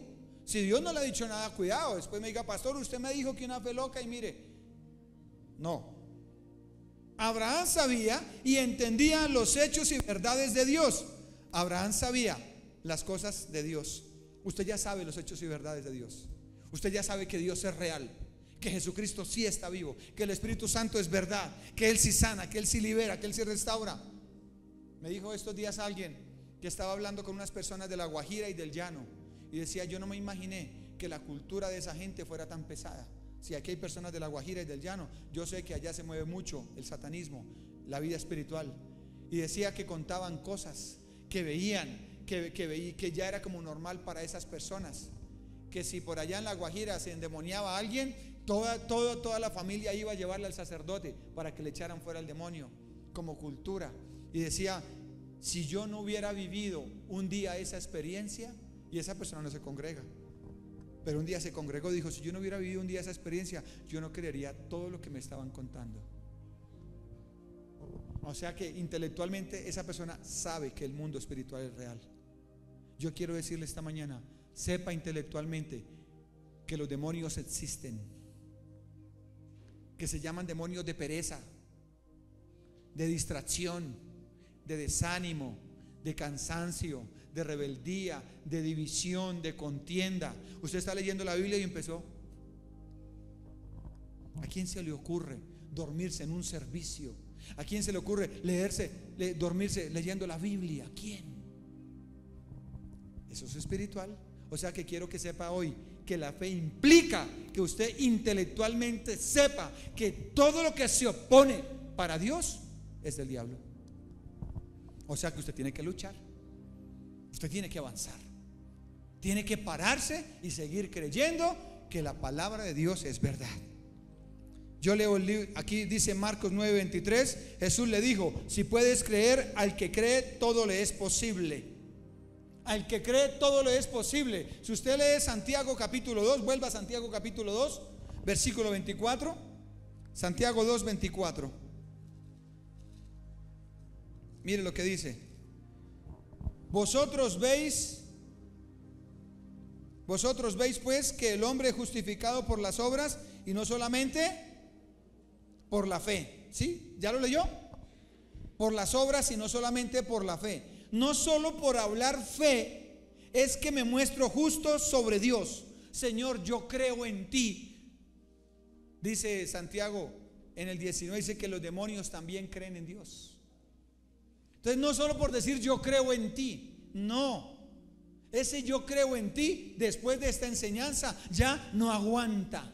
si Dios no le ha dicho nada, cuidado. Después me diga: pastor, usted me dijo que una fe loca, y mire. No. Abraham sabía y entendía los hechos y verdades de Dios. Abraham sabía las cosas de Dios. Usted ya sabe los hechos y verdades de Dios. Usted ya sabe que Dios es real, que Jesucristo sí está vivo, que el Espíritu Santo es verdad, que Él sí sana, que Él sí libera, que Él sí restaura. Me dijo estos días alguien que estaba hablando con unas personas de La Guajira y del Llano, y decía: yo no me imaginé que la cultura de esa gente fuera tan pesada. Si aquí hay personas de La Guajira y del Llano, yo sé que allá se mueve mucho el satanismo, la vida espiritual. Y decía que contaban cosas que veían, que ya era como normal para esas personas. Que si por allá en La Guajira se endemoniaba a alguien, toda la familia iba a llevarle al sacerdote para que le echaran fuera al demonio, como cultura. Y decía: si yo no hubiera vivido un día esa experiencia, y esa persona no se congrega, pero un día se congregó, dijo: si yo no hubiera vivido un día esa experiencia, yo no creería todo lo que me estaban contando. O sea que intelectualmente esa persona sabe que el mundo espiritual es real. Yo quiero decirle esta mañana: sepa intelectualmente que los demonios existen, que se llaman demonios de pereza, de distracción, de desánimo, de cansancio, de rebeldía, de división, de contienda. Usted está leyendo la Biblia y empezó. ¿A quién se le ocurre dormirse en un servicio? ¿A quién se le ocurre dormirse leyendo la Biblia? ¿A quién? Eso es espiritual. O sea que quiero que sepa hoy que la fe implica que usted intelectualmente sepa que todo lo que se opone para Dios es del diablo. O sea que usted tiene que luchar. Usted tiene que avanzar. Tiene que pararse y seguir creyendo que la palabra de Dios es verdad. Yo leo el libro, aquí dice Marcos 9:23. Jesús le dijo: si puedes creer, al que cree todo le es posible. Al que cree todo le es posible. Si usted lee Santiago capítulo 2, vuelva a Santiago capítulo 2, versículo 24. Santiago 2:24. Mire lo que dice. Vosotros veis pues que el hombre es justificado por las obras y no solamente por la fe. ¿Sí? ¿Ya lo leyó? Por las obras y no solamente por la fe. No solo por hablar fe es que me muestro justo sobre Dios. Señor, yo creo en ti. Dice Santiago en el 19, dice que los demonios también creen en Dios. Entonces no solo por decir yo creo en ti, no. Ese yo creo en ti, después de esta enseñanza, ya no aguanta.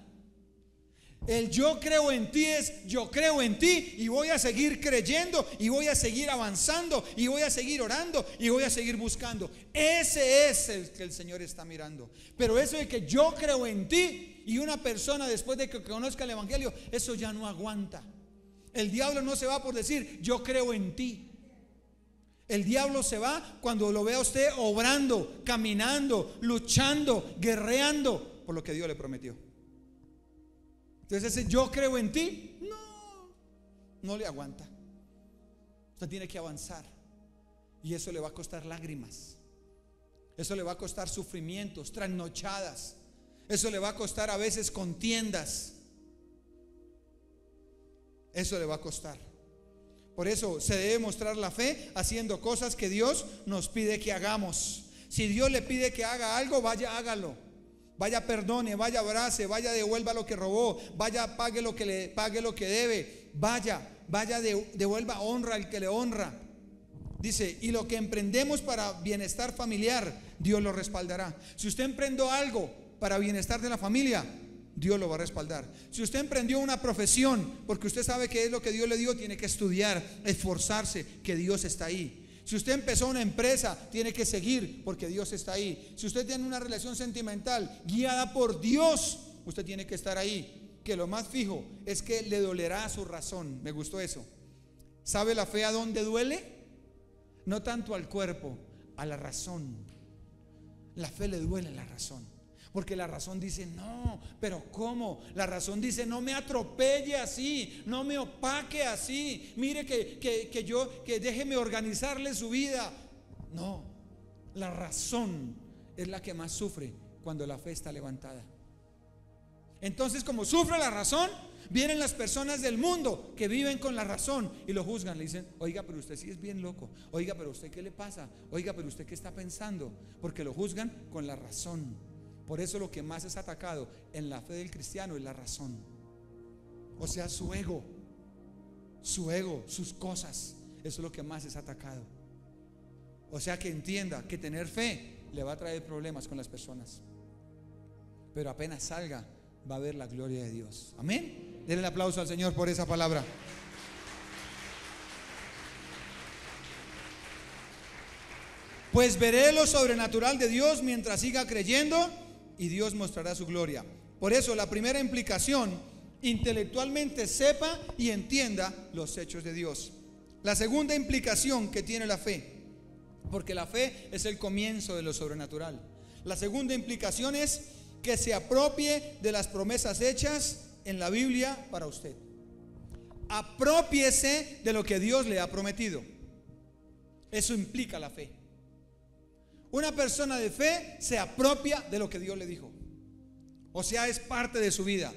El yo creo en ti es yo creo en ti y voy a seguir creyendo y voy a seguir avanzando y voy a seguir orando y voy a seguir buscando. Ese es el que el Señor está mirando. Pero eso de que yo creo en ti y una persona después de que conozca el Evangelio, eso ya no aguanta. El diablo no se va por decir yo creo en ti. El diablo se va cuando lo vea a usted obrando, caminando, luchando, guerreando por lo que Dios le prometió. Entonces ese yo creo en ti, no le aguanta. Usted tiene que avanzar. Y eso le va a costar lágrimas. Eso le va a costar sufrimientos, trasnochadas. Eso le va a costar a veces contiendas. Eso le va a costar. Por eso se debe mostrar la fe haciendo cosas que Dios nos pide que hagamos. Si Dios le pide que haga algo, vaya, hágalo. Vaya, perdone, vaya, abrace, vaya, devuelva lo que robó, vaya, pague lo que debe, vaya, devuelva honra al que le honra. Dice, y lo que emprendemos para bienestar familiar, Dios lo respaldará. Si usted emprendió algo para bienestar de la familia, Dios lo va a respaldar. Si usted emprendió una profesión porque usted sabe que es lo que Dios le dio, tiene que estudiar, esforzarse, que Dios está ahí. Si usted empezó una empresa, tiene que seguir porque Dios está ahí. Si usted tiene una relación sentimental guiada por Dios, usted tiene que estar ahí. Que lo más fijo es que le dolerá a su razón. Me gustó eso. ¿Sabe la fe a dónde duele? No tanto al cuerpo, a la razón. La fe le duele a la razón. Porque la razón dice, no, pero ¿cómo? La razón dice, no me atropelle así, no me opaque así. Mire que déjeme organizarle su vida. No, la razón es la que más sufre cuando la fe está levantada. Entonces, como sufre la razón, vienen las personas del mundo que viven con la razón y lo juzgan. Le dicen, oiga, pero usted sí es bien loco. Oiga, pero usted ¿qué le pasa? Oiga, pero usted ¿qué está pensando? Porque lo juzgan con la razón. Por eso lo que más es atacado en la fe del cristiano es la razón. O sea, su ego, sus cosas. Eso es lo que más es atacado. O sea, que entienda que tener fe le va a traer problemas con las personas. Pero apenas salga, va a ver la gloria de Dios. Amén. Denle el aplauso al Señor por esa palabra. Pues veré lo sobrenatural de Dios mientras siga creyendo, y Dios mostrará su gloria. Por eso la primera implicación, intelectualmente sepa y entienda los hechos de Dios. La segunda implicación que tiene la fe, porque la fe es el comienzo de lo sobrenatural. La segunda implicación es que se apropie de las promesas hechas en la Biblia para usted. Aprópiese de lo que Dios le ha prometido. Eso implica la fe. Una persona de fe se apropia de lo que Dios le dijo. O sea, es parte de su vida.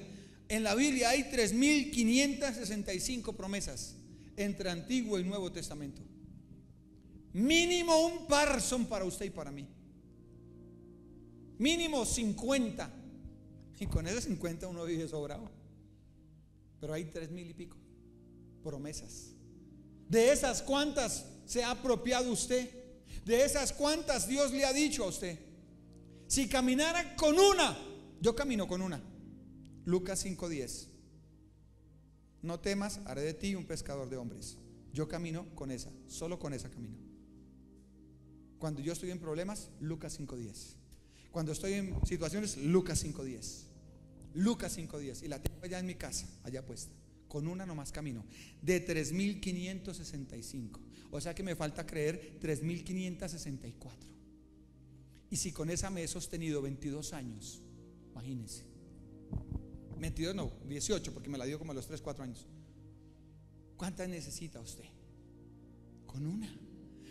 En la Biblia hay 3.565 promesas entre Antiguo y Nuevo Testamento. Mínimo un par son para usted y para mí. Mínimo 50. Y con esos 50 uno vive sobrado. Pero hay 3.000 y pico promesas. De esas, ¿cuántas se ha apropiado usted? De esas, ¿cuántas Dios le ha dicho a usted? Si caminara con una, yo camino con una. Lucas 5:10. No temas, haré de ti un pescador de hombres. Yo camino con esa, solo con esa camino. Cuando yo estoy en problemas, Lucas 5:10. Cuando estoy en situaciones, Lucas 5:10. Lucas 5:10. Y la tengo allá en mi casa, allá puesta. Con una nomás camino. De 3.565. O sea que me falta creer 3.564. Y si con esa me he sostenido 22 años, imagínense. 22 no, 18, porque me la dio como a los 3, 4 años. ¿Cuántas necesita usted? con una.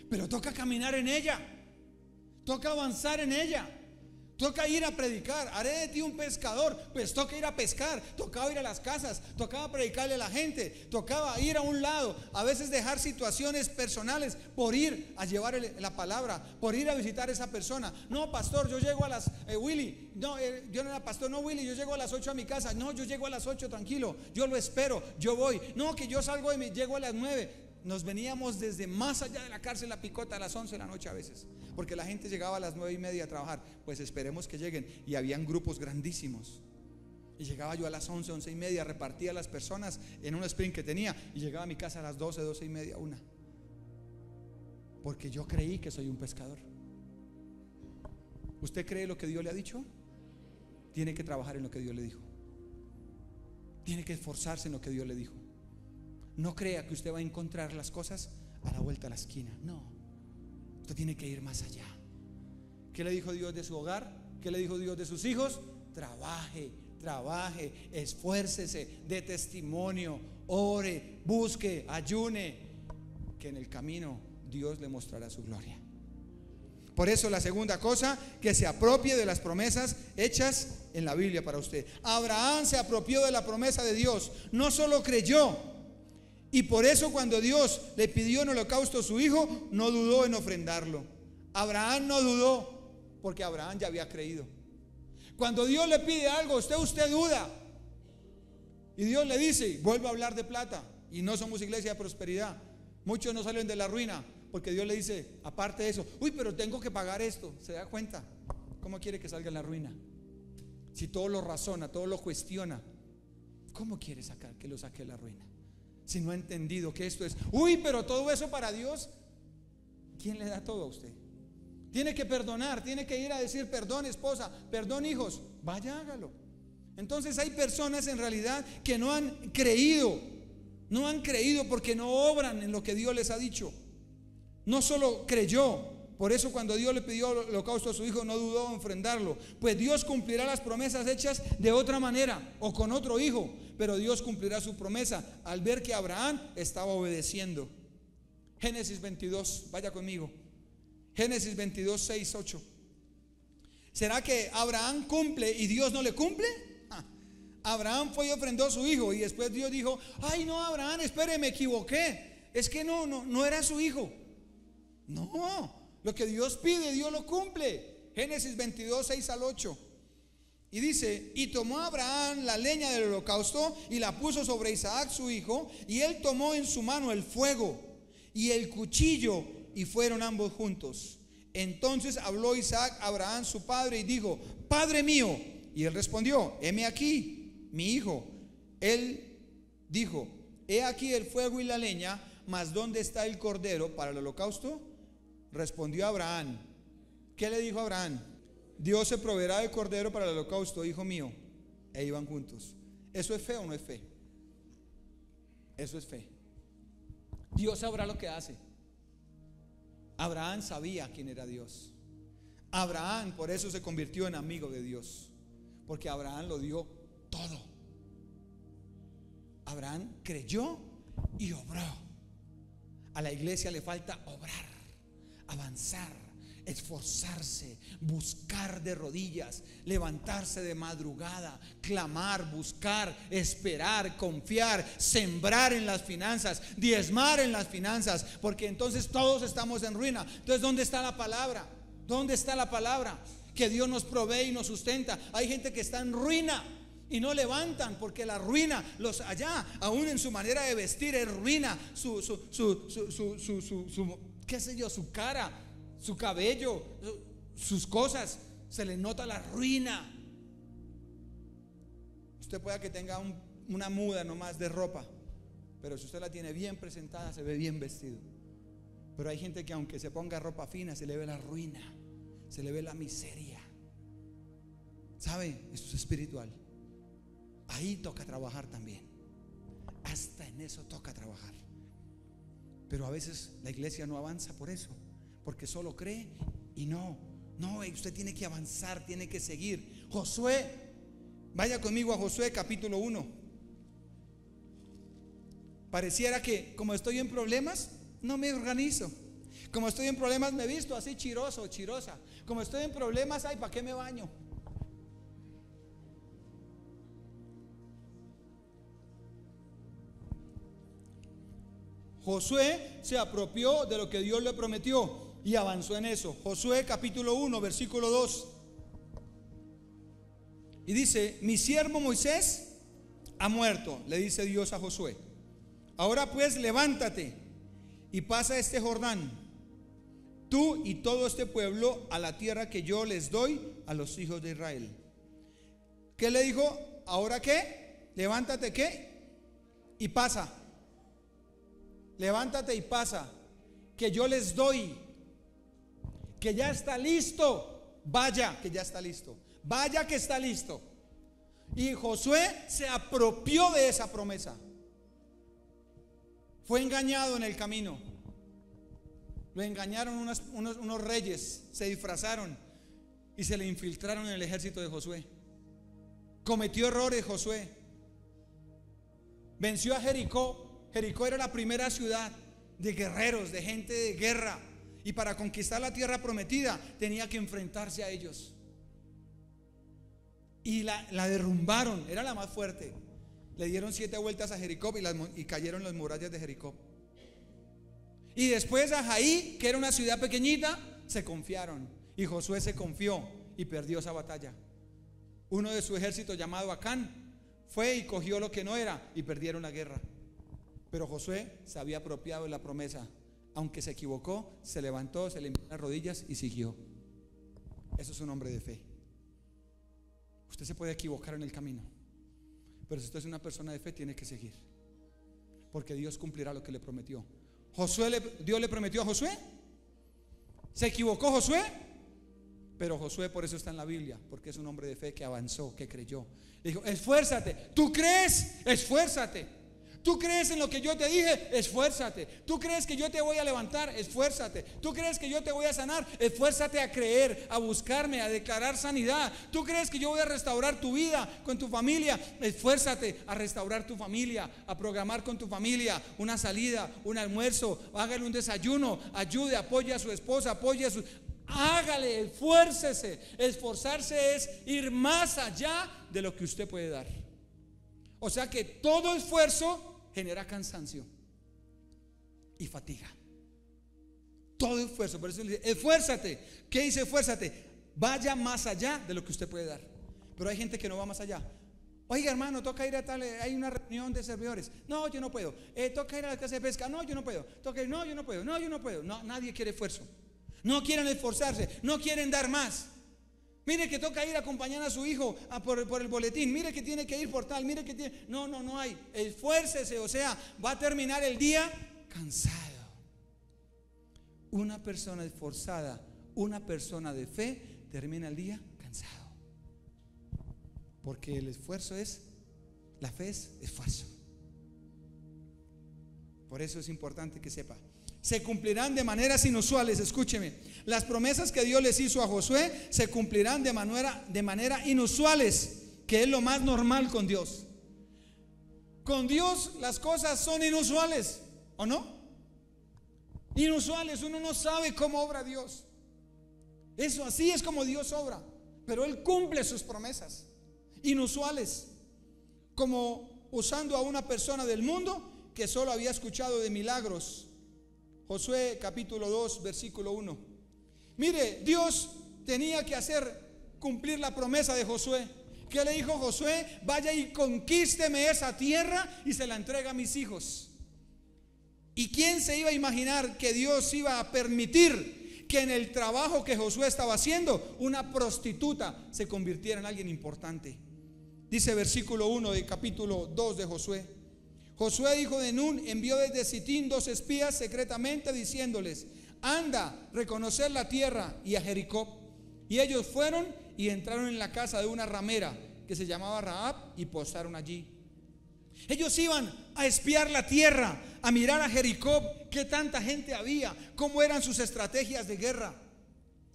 Pero toca caminar en ella, toca avanzar en ella, toca ir a predicar. Haré de ti un pescador. Pues toca ir a pescar, tocaba ir a las casas, tocaba predicarle a la gente, tocaba ir a un lado, a veces dejar situaciones personales por ir a llevar la palabra, por ir a visitar a esa persona. No, pastor, yo llego a las Willy, no, yo no era pastor, no, Willy, yo llego a las 8 a mi casa. No, yo llego a las 8, tranquilo, yo lo espero, yo voy. No, que yo salgo llego a las 9. Nos veníamos desde más allá de la cárcel La Picota a las 11 de la noche a veces, porque la gente llegaba a las 9:30 a trabajar. Pues esperemos que lleguen. Y habían grupos grandísimos. Y llegaba yo a las 11, 11:30, repartía a las personas en un sprint que tenía, y llegaba a mi casa a las 12, 12:30, 1. Porque yo creí que soy un pescador. ¿Usted cree lo que Dios le ha dicho? Tiene que trabajar en lo que Dios le dijo. Tiene que esforzarse en lo que Dios le dijo. No crea que usted va a encontrar las cosas a la vuelta de la esquina. No, usted tiene que ir más allá. ¿Qué le dijo Dios de su hogar? ¿Qué le dijo Dios de sus hijos? Trabaje, trabaje, esfuércese, dé testimonio, ore, busque, ayune, que en el camino Dios le mostrará su gloria. Por eso la segunda cosa, que se apropie de las promesas hechas en la Biblia para usted. Abraham se apropió de la promesa de Dios. No solo creyó, y por eso cuando Dios le pidió en holocausto a su hijo, no dudó en ofrendarlo. Abraham no dudó, porque Abraham ya había creído. Cuando Dios le pide algo, usted duda, y Dios le dice, vuelve a hablar de plata. Y no somos iglesia de prosperidad. Muchos no salen de la ruina porque Dios le dice, aparte de eso, uy, pero tengo que pagar esto. ¿Se da cuenta? ¿Cómo quiere que salga en la ruina? Si todo lo razona, todo lo cuestiona, ¿cómo quiere que lo saque de la ruina? Si no ha entendido que esto es, uy, pero todo eso para Dios. ¿Quién le da todo a usted? Tiene que perdonar, tiene que ir a decir, perdón esposa, perdón hijos, vaya, hágalo. Entonces hay personas en realidad que no han creído porque no obran en lo que Dios les ha dicho. No solo creyó, por eso cuando Dios le pidió holocausto a su hijo, no dudó en ofrendarlo. Pues Dios cumplirá las promesas hechas de otra manera o con otro hijo, pero Dios cumplirá su promesa al ver que Abraham estaba obedeciendo. Génesis 22, vaya conmigo. Génesis 22, 6, 8. ¿Será que Abraham cumple y Dios no le cumple? Abraham fue y ofrendó a su hijo, y después Dios dijo, ay no, Abraham, espere, me equivoqué, es que no era su hijo. No, lo que Dios pide, Dios lo cumple. Génesis 22, 6 al 8. Y dice, y tomó Abraham la leña del holocausto y la puso sobre Isaac su hijo, y él tomó en su mano el fuego y el cuchillo, y fueron ambos juntos. Entonces habló Isaac a Abraham su padre y dijo, Padre mío. Y él respondió, heme aquí, mi hijo. Él dijo, he aquí el fuego y la leña, mas ¿dónde está el cordero para el holocausto? Respondió Abraham. ¿Qué le dijo Abraham? Dios se proveerá de cordero para el holocausto, hijo mío. E iban juntos. ¿Eso es fe o no es fe? Eso es fe. Dios sabrá lo que hace. Abraham sabía quién era Dios. Abraham por eso se convirtió en amigo de Dios, porque Abraham lo dio todo. Abraham creyó y obró. A la iglesia le falta obrar, avanzar, esforzarse, buscar de rodillas, levantarse de madrugada, clamar, buscar, esperar, confiar, sembrar en las finanzas, diezmar en las finanzas, porque entonces todos estamos en ruina. Entonces, ¿dónde está la palabra? ¿Dónde está la palabra? Que Dios nos provee y nos sustenta. Hay gente que está en ruina y no levantan, porque la ruina los allá, aún en su manera de vestir, es ruina. Qué sé yo, su cara, su cabello, sus cosas, se le nota la ruina. Usted pueda que tenga una muda nomás de ropa, pero si usted la tiene bien presentada, se ve bien vestido. Pero hay gente que aunque se ponga ropa fina, se le ve la ruina, se le ve la miseria. ¿Sabe? Esto es espiritual. Ahí toca trabajar también. Hasta en eso toca trabajar. Pero a veces la iglesia no avanza por eso, porque solo cree y no, usted tiene que avanzar, tiene que seguir. Josué, vaya conmigo a Josué capítulo 1. Pareciera que como estoy en problemas, no me organizo. Como estoy en problemas me visto así chiroso, chirosa. Como estoy en problemas, ay, ¿para qué me baño? Josué se apropió de lo que Dios le prometió y avanzó en eso. Josué capítulo 1, versículo 2. Y dice: mi siervo Moisés ha muerto, le dice Dios a Josué. Ahora pues levántate y pasa este Jordán, tú y todo este pueblo, a la tierra que yo les doy a los hijos de Israel. ¿Qué le dijo? ¿Ahora qué? Levántate, ¿qué? Y pasa. Levántate y pasa, que yo les doy, que ya está listo. Vaya, que ya está listo. Vaya, que está listo. Y Josué se apropió de esa promesa. Fue engañado en el camino. Lo engañaron unos reyes, se disfrazaron y se le infiltraron en el ejército de Josué. Cometió errores Josué. Venció a Jericó. Jericó era la primera ciudad de guerreros, de gente de guerra. Y para conquistar la tierra prometida tenía que enfrentarse a ellos. Y la derrumbaron, era la más fuerte. Le dieron 7 vueltas a Jericó y cayeron las murallas de Jericó. Y después a Jaí, que era una ciudad pequeñita, se confiaron. Y Josué se confió y perdió esa batalla. Uno de su ejército llamado Acán fue y cogió lo que no era y perdieron la guerra. Pero Josué se había apropiado de la promesa. Aunque se equivocó, se levantó, se limpió las rodillas y siguió. Eso es un hombre de fe. Usted se puede equivocar en el camino, pero si usted es una persona de fe, tiene que seguir, porque Dios cumplirá lo que le prometió. Dios le prometió a Josué. Se equivocó Josué, pero Josué por eso está en la Biblia, porque es un hombre de fe que avanzó, que creyó. Le dijo: esfuérzate. ¿Tú crees? Esfuérzate. ¿Tú crees en lo que yo te dije? Esfuérzate. ¿Tú crees que yo te voy a levantar? Esfuérzate. ¿Tú crees que yo te voy a sanar? Esfuérzate a creer, a buscarme, a declarar sanidad. ¿Tú crees que yo voy a restaurar tu vida con tu familia? Esfuérzate a restaurar tu familia, a programar con tu familia una salida, un almuerzo, hágale un desayuno, ayude, apoye a su esposa, apoye a su... Hágale, esfuércese. Esforzarse es ir más allá de lo que usted puede dar. O sea que todo esfuerzo genera cansancio y fatiga. Todo esfuerzo. Por eso le dice: esfuérzate. ¿Qué dice esfuérzate? Vaya más allá de lo que usted puede dar. Pero hay gente que no va más allá. Oiga, hermano, toca ir a tal, hay una reunión de servidores. No, yo no puedo. Toca ir a la casa de pesca. No, yo no puedo. No, yo no puedo. No, yo no puedo. No, nadie quiere esfuerzo. No quieren esforzarse. No quieren dar más. Mire que toca ir a acompañar a su hijo por el boletín. Mire que tiene que ir por tal. Mire que tiene... No hay. Esfuércese, o sea, va a terminar el día cansado. Una persona esforzada, una persona de fe, termina el día cansado. Porque el esfuerzo la fe es esfuerzo. Por eso es importante que sepa. Se cumplirán de maneras inusuales. Escúcheme, las promesas que Dios les hizo a Josué se cumplirán de manera inusuales, que es lo más normal con Dios. Con Dios las cosas son inusuales, ¿o no? Inusuales, uno no sabe cómo obra Dios. Eso así es como Dios obra, pero Él cumple sus promesas. Inusuales, como usando a una persona del mundo que solo había escuchado de milagros. Josué capítulo 2 versículo 1. Mire, Dios tenía que hacer cumplir la promesa de Josué. ¿Qué le dijo Josué? Vaya y conquísteme esa tierra y se la entrega a mis hijos. ¿Y quién se iba a imaginar que Dios iba a permitir que en el trabajo que Josué estaba haciendo una prostituta se convirtiera en alguien importante? Dice versículo 1 del capítulo 2 de Josué: Josué, hijo de Nun, envió desde Sitín 2 espías secretamente diciéndoles: anda, reconocer la tierra y a Jericó. Y ellos fueron y entraron en la casa de una ramera que se llamaba Rahab y posaron allí. Ellos iban a espiar la tierra, a mirar a Jericó, qué tanta gente había, cómo eran sus estrategias de guerra.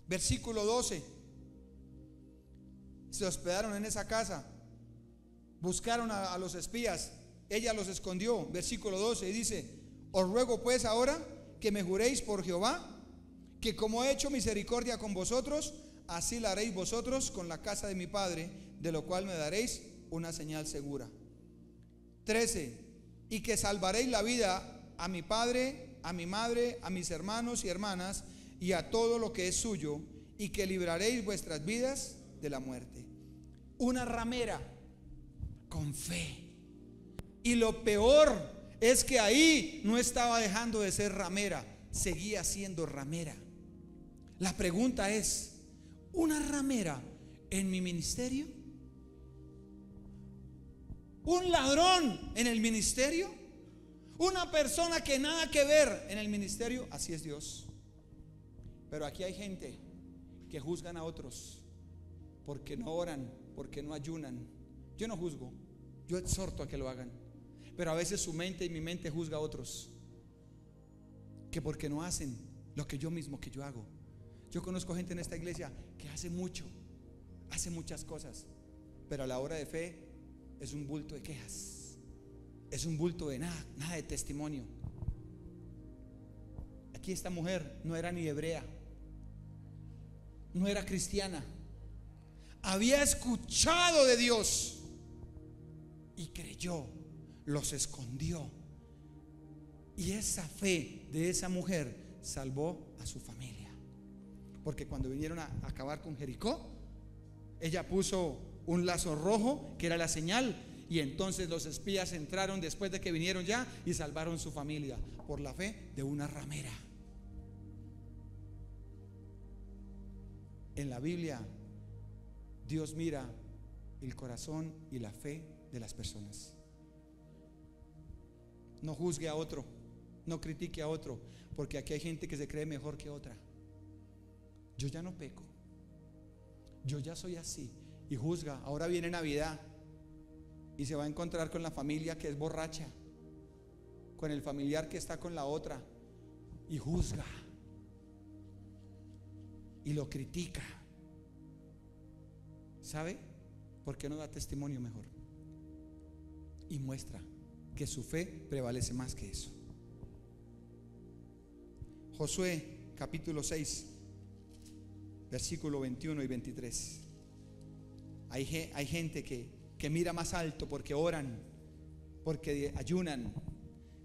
Versículo 12. Se hospedaron en esa casa, buscaron a los espías. Ella los escondió. Versículo 12 y dice: os ruego pues ahora que me juréis por Jehová, que como he hecho misericordia con vosotros, así la haréis vosotros con la casa de mi padre, de lo cual me daréis una señal segura. 13. Y que salvaréis la vida a mi padre, a mi madre, a mis hermanos y hermanas, y a todo lo que es suyo, y que libraréis vuestras vidas de la muerte. Una ramera con fe. Y lo peor es que ahí no estaba dejando de ser ramera, seguía siendo ramera. La pregunta es, ¿una ramera en mi ministerio? ¿Un ladrón en el ministerio? ¿Una persona que nada que ver en el ministerio? Así es Dios. Pero aquí hay gente que juzgan a otros porque no oran, porque no ayunan. Yo no juzgo, yo exhorto a que lo hagan. Pero a veces su mente y mi mente juzga a otros que porque no hacen lo que yo mismo que yo hago. Yo conozco gente en esta iglesia que hace mucho, hace muchas cosas, pero a la hora de fe es un bulto de quejas, es un bulto de nada, nada de testimonio. Aquí esta mujer no era ni hebrea, no era cristiana, había escuchado de Dios y creyó, los escondió, y esa fe de esa mujer salvó a su familia. Porque cuando vinieron a acabar con Jericó, ella puso un lazo rojo que era la señal, y entonces los espías entraron después de que vinieron ya y salvaron su familia por la fe de una ramera. En la Biblia Dios mira el corazón y la fe de las personas. No juzgue a otro, no critique a otro, porque aquí hay gente que se cree mejor que otra. Yo ya no peco, yo ya soy así, y juzga. Ahora viene Navidad y se va a encontrar con la familia que es borracha, con el familiar que está con la otra, y juzga y lo critica. ¿Sabe? ¿Por qué no da testimonio mejor? Y muestra que su fe prevalece más que eso. Josué capítulo 6, versículo 21 y 23. Hay gente que mira más alto porque oran, porque ayunan,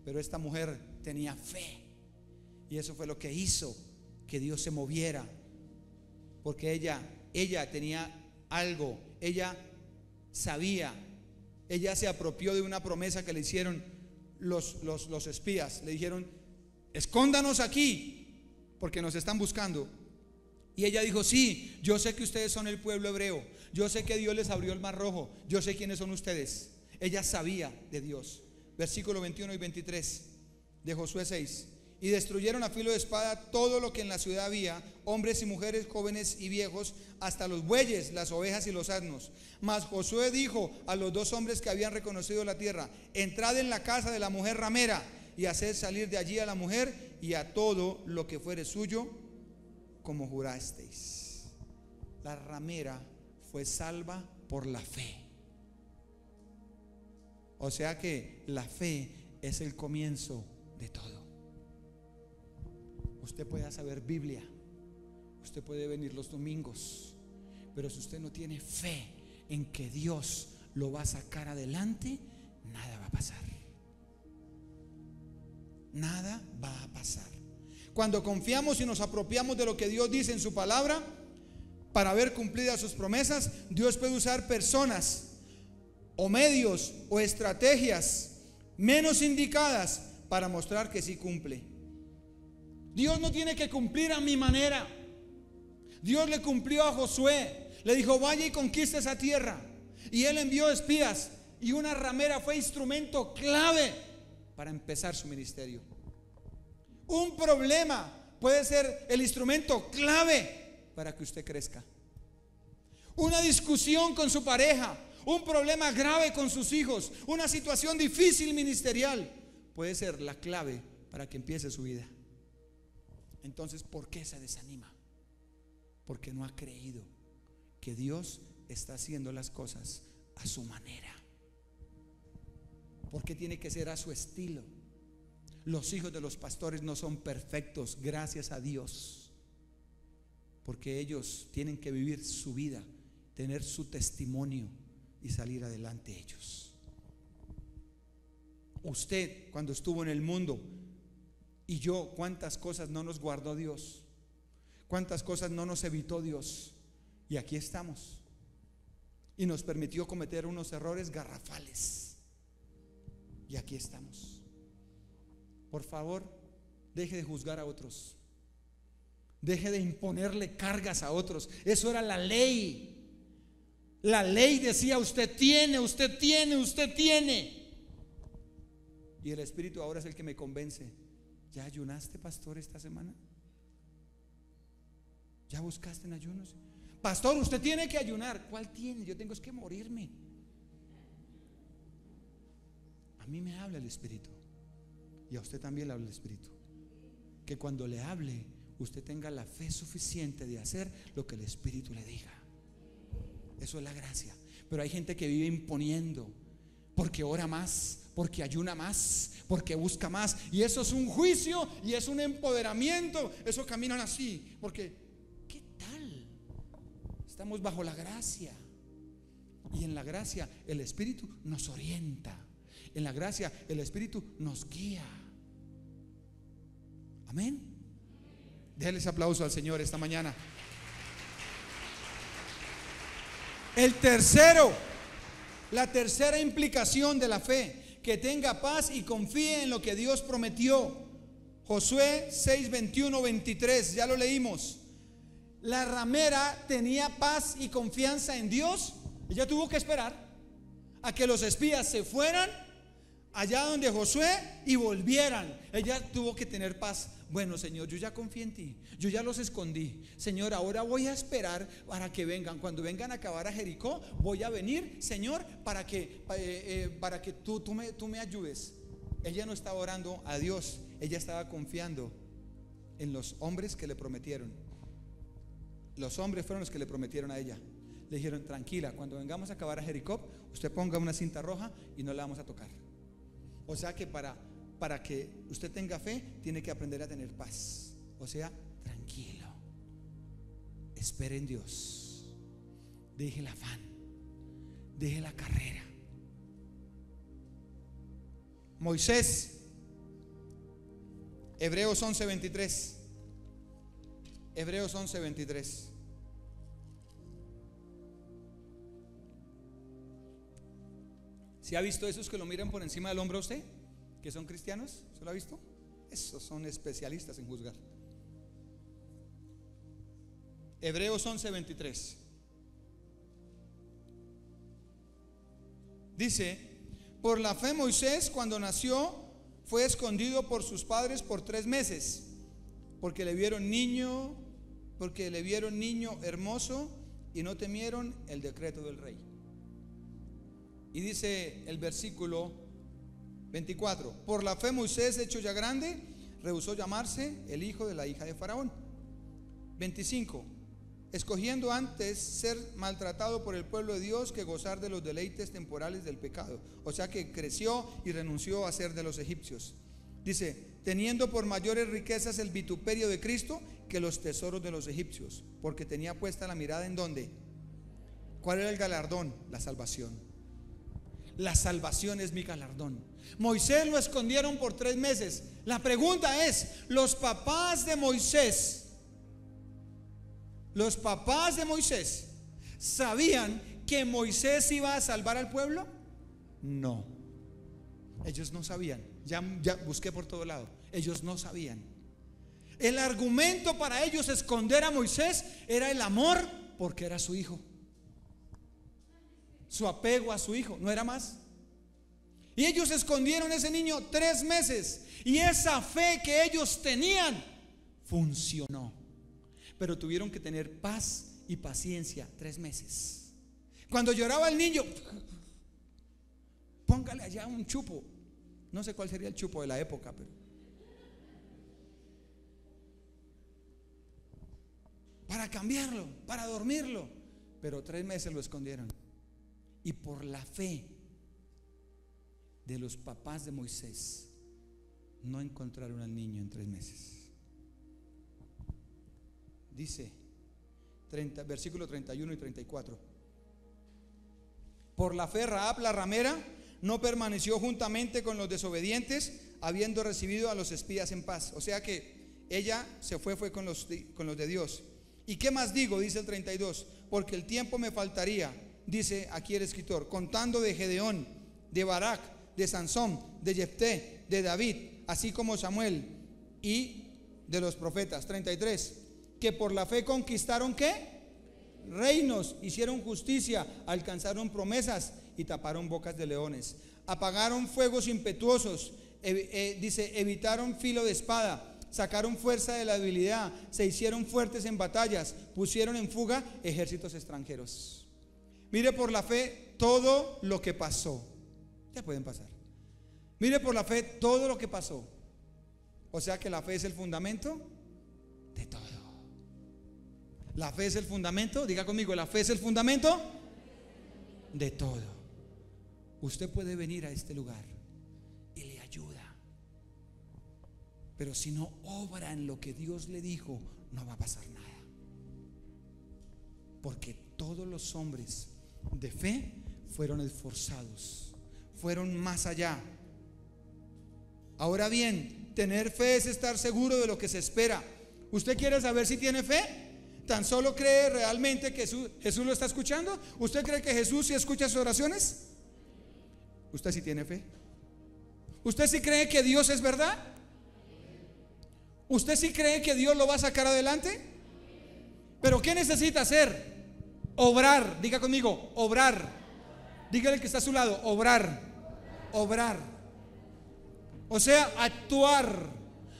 pero esta mujer tenía fe, y eso fue lo que hizo que Dios se moviera, porque ella tenía algo, ella sabía, ella se apropió de una promesa que le hicieron los espías. Le dijeron: escóndanos aquí porque nos están buscando. Y ella dijo: sí, yo sé que ustedes son el pueblo hebreo, yo sé que Dios les abrió el mar rojo, yo sé quiénes son ustedes. Ella sabía de Dios. Versículo 21 y 23 de Josué 6. Y destruyeron a filo de espada todo lo que en la ciudad había, hombres y mujeres, jóvenes y viejos, hasta los bueyes, las ovejas y los asnos. Mas Josué dijo a los dos hombres que habían reconocido la tierra: entrad en la casa de la mujer ramera y haced salir de allí a la mujer y a todo lo que fuere suyo, como jurasteis. La ramera fue salva por la fe. O sea que la fe es el comienzo de todo. Usted puede saber Biblia, usted puede venir los domingos, pero si usted no tiene fe en que Dios lo va a sacar adelante, nada va a pasar. Nada va a pasar. Cuando confiamos y nos apropiamos de lo que Dios dice en su palabra para ver cumplidas sus promesas, Dios puede usar personas o medios o estrategias menos indicadas para mostrar que sí cumple. Dios no tiene que cumplir a mi manera. Dios le cumplió a Josué, le dijo: vaya y conquiste esa tierra, y él envió espías, y una ramera fue instrumento clave para empezar su ministerio. Un problema puede ser el instrumento clave para que usted crezca. Una discusión con su pareja, un problema grave con sus hijos, una situación difícil ministerial puede ser la clave para que empiece su vida. Entonces, ¿por qué se desanima? Porque no ha creído que Dios está haciendo las cosas a su manera. Porque tiene que ser a su estilo. Los hijos de los pastores no son perfectos, gracias a Dios, porque ellos tienen que vivir su vida, tener su testimonio y salir adelante ellos. Usted, cuando estuvo en el mundo, y yo, cuántas cosas no nos guardó Dios, cuántas cosas no nos evitó Dios, y aquí estamos, y nos permitió cometer unos errores garrafales, y aquí estamos. Por favor, deje de juzgar a otros, deje de imponerle cargas a otros. Eso era la ley. La ley decía: usted tiene, usted tiene, usted tiene. Y el Espíritu ahora es el que me convence. ¿Ya ayunaste, pastor, esta semana? ¿Ya buscaste en ayunos? Pastor, usted tiene que ayunar. ¿Cuál tiene? Yo tengo que morirme. A mí me habla el Espíritu, y a usted también le habla el Espíritu. Que cuando le hable, usted tenga la fe suficiente de hacer lo que el Espíritu le diga. Eso es la gracia. Pero hay gente que vive imponiendo, porque ora más, porque ayuna más, porque busca más, y eso es un juicio y es un empoderamiento. Eso caminan así, porque ¿qué tal? Estamos bajo la gracia, y en la gracia el Espíritu nos orienta, en la gracia el Espíritu nos guía. Amén. Déjenles aplauso al Señor esta mañana. La tercera implicación de la fe: que tenga paz y confíe en lo que Dios prometió. Josué 6, 21, 23, ya lo leímos. La ramera tenía paz y confianza en Dios. Ella tuvo que esperar a que los espías se fueran allá donde Josué y volvieran. Ella tuvo que tener paz. Bueno, Señor, yo ya confié en ti, yo ya los escondí. Señor, ahora voy a esperar para que vengan. Cuando vengan a acabar a Jericó, voy a venir, Señor, para que tú me ayudes. Ella no estaba orando a Dios, ella estaba confiando en los hombres que le prometieron. Los hombres fueron los que le prometieron a ella. Le dijeron: tranquila, cuando vengamos a acabar a Jericó, usted ponga una cinta roja y no la vamos a tocar. O sea que para que usted tenga fe, tiene que aprender a tener paz. O sea, tranquilo, espere en Dios, deje el afán, deje la carrera. Moisés, Hebreos 11:23. Hebreos 11:23. ¿Se ha visto esos que lo miran por encima del hombro a usted, que son cristianos? ¿Se lo ha visto? Esos son especialistas en juzgar. Hebreos 11:23 dice: por la fe Moisés, cuando nació, fue escondido por sus padres por 3 meses, porque le vieron niño hermoso y no temieron el decreto del rey. Y dice el versículo 24: por la fe Moisés, hecho ya grande, rehusó llamarse el hijo de la hija de Faraón. 25: escogiendo antes ser maltratado por el pueblo de Dios que gozar de los deleites temporales del pecado. O sea que creció y renunció a ser de los egipcios. Dice: teniendo por mayores riquezas el vituperio de Cristo que los tesoros de los egipcios, porque tenía puesta la mirada ¿en dónde? ¿Cuál era el galardón? La salvación. La salvación es mi galardón. Moisés lo escondieron por 3 meses. La pregunta es: los papás de Moisés ¿sabían que Moisés iba a salvar al pueblo? No, ellos no sabían. Ya busqué por todo lado. Ellos no sabían. El argumento para ellos esconder a Moisés era el amor, porque era su hijo, su apego a su hijo, no era más. Y ellos escondieron a ese niño 3 meses, y esa fe que ellos tenían funcionó. Pero tuvieron que tener paz y paciencia 3 meses. Cuando lloraba el niño, póngale allá un chupo. No sé cuál sería el chupo de la época, pero para cambiarlo, para dormirlo. Pero 3 meses lo escondieron. Y por la fe de los papás de Moisés, no encontraron al niño en 3 meses. Dice versículo 31 y 34: por la fe Rahab la ramera no permaneció juntamente con los desobedientes, habiendo recibido a los espías en paz. O sea que ella se fue con los de Dios. ¿Y qué más digo? Dice el 32: porque el tiempo me faltaría, dice aquí el escritor, contando de Gedeón, de Barak, de Sansón, de Jefté, de David, así como Samuel y de los profetas. 33: que por la fe conquistaron ¿qué? Reinos, hicieron justicia, alcanzaron promesas y taparon bocas de leones, apagaron fuegos impetuosos, dice, evitaron filo de espada, sacaron fuerza de la debilidad, se hicieron fuertes en batallas, pusieron en fuga ejércitos extranjeros. Mire por la fe todo lo que pasó. Ya pueden pasar. Mire por la fe todo lo que pasó. O sea que la fe es el fundamento de todo. La fe es el fundamento, diga conmigo, la fe es el fundamento de todo. Usted puede venir a este lugar y le ayuda, pero si no obra en lo que Dios le dijo, no va a pasar nada. Porque todos los hombres de fe fueron esforzados, fueron más allá. Ahora bien, tener fe es estar seguro de lo que se espera. ¿Usted quiere saber si tiene fe? ¿Tan solo cree realmente que Jesús lo está escuchando? ¿Usted cree que Jesús sí escucha sus oraciones? ¿Usted sí tiene fe? ¿Usted sí cree que Dios es verdad? ¿Usted sí cree que Dios lo va a sacar adelante? ¿Pero qué necesita hacer? Obrar. Diga conmigo, obrar. Dígale que está a su lado, obrar. Obrar. O sea, actuar.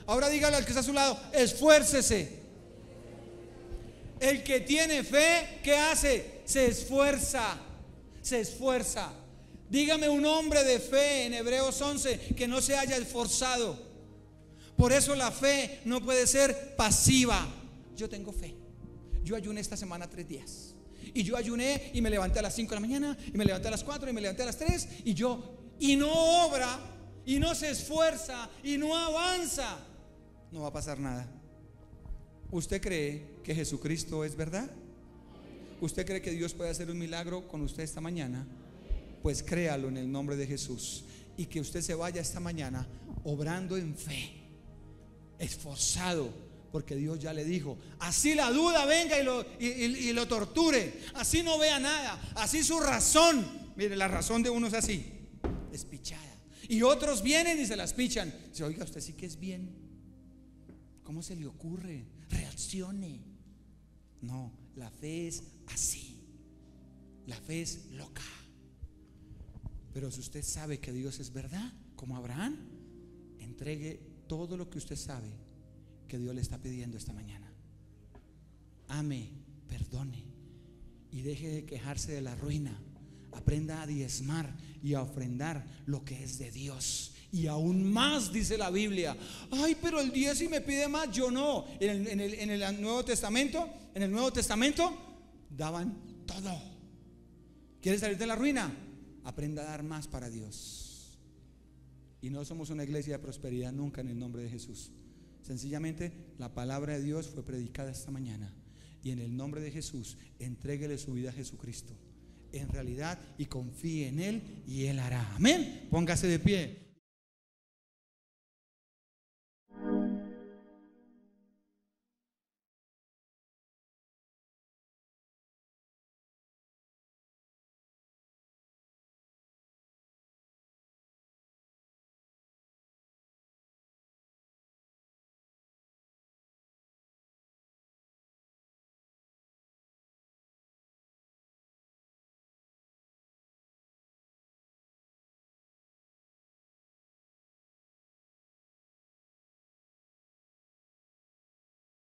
Ahora dígale al que está a su lado, esfuércese. El que tiene fe, ¿qué hace? Se esfuerza. Se esfuerza. Dígame un hombre de fe en Hebreos 11 que no se haya esforzado. Por eso la fe no puede ser pasiva. Yo tengo fe. Yo ayuné esta semana 3 días. Y yo ayuné y me levanté a las 5 de la mañana, y me levanté a las 4, y me levanté a las 3, y no obra, y no se esfuerza, y no avanza, no va a pasar nada. ¿Usted cree que Jesucristo es verdad? ¿Usted cree que Dios puede hacer un milagro con usted esta mañana? Pues créalo en el nombre de Jesús, y que usted se vaya esta mañana obrando en fe, esforzado, porque Dios ya le dijo, así la duda venga y lo torture, así no vea nada, así su razón, mire, la razón de uno es así, despichada, y otros vienen y se las pichan. Dice, oiga, usted sí que es bien, ¿cómo se le ocurre? Reaccione. No, la fe es así, la fe es loca. Pero si usted sabe que Dios es verdad, como Abraham, entregue todo lo que usted sabe que Dios le está pidiendo esta mañana. Ame, perdone y deje de quejarse de la ruina. Aprenda a diezmar y a ofrendar lo que es de Dios. Y aún más dice la Biblia. Ay, pero el 10 si me pide más, yo no. En el Nuevo Testamento, daban todo. ¿Quieres salir de la ruina? Aprenda a dar más para Dios. Y no somos una iglesia de prosperidad nunca, en el nombre de Jesús. Sencillamente la palabra de Dios fue predicada esta mañana, y en el nombre de Jesús entréguele su vida a Jesucristo en realidad y confíe en Él, y Él hará. Amén. Póngase de pie.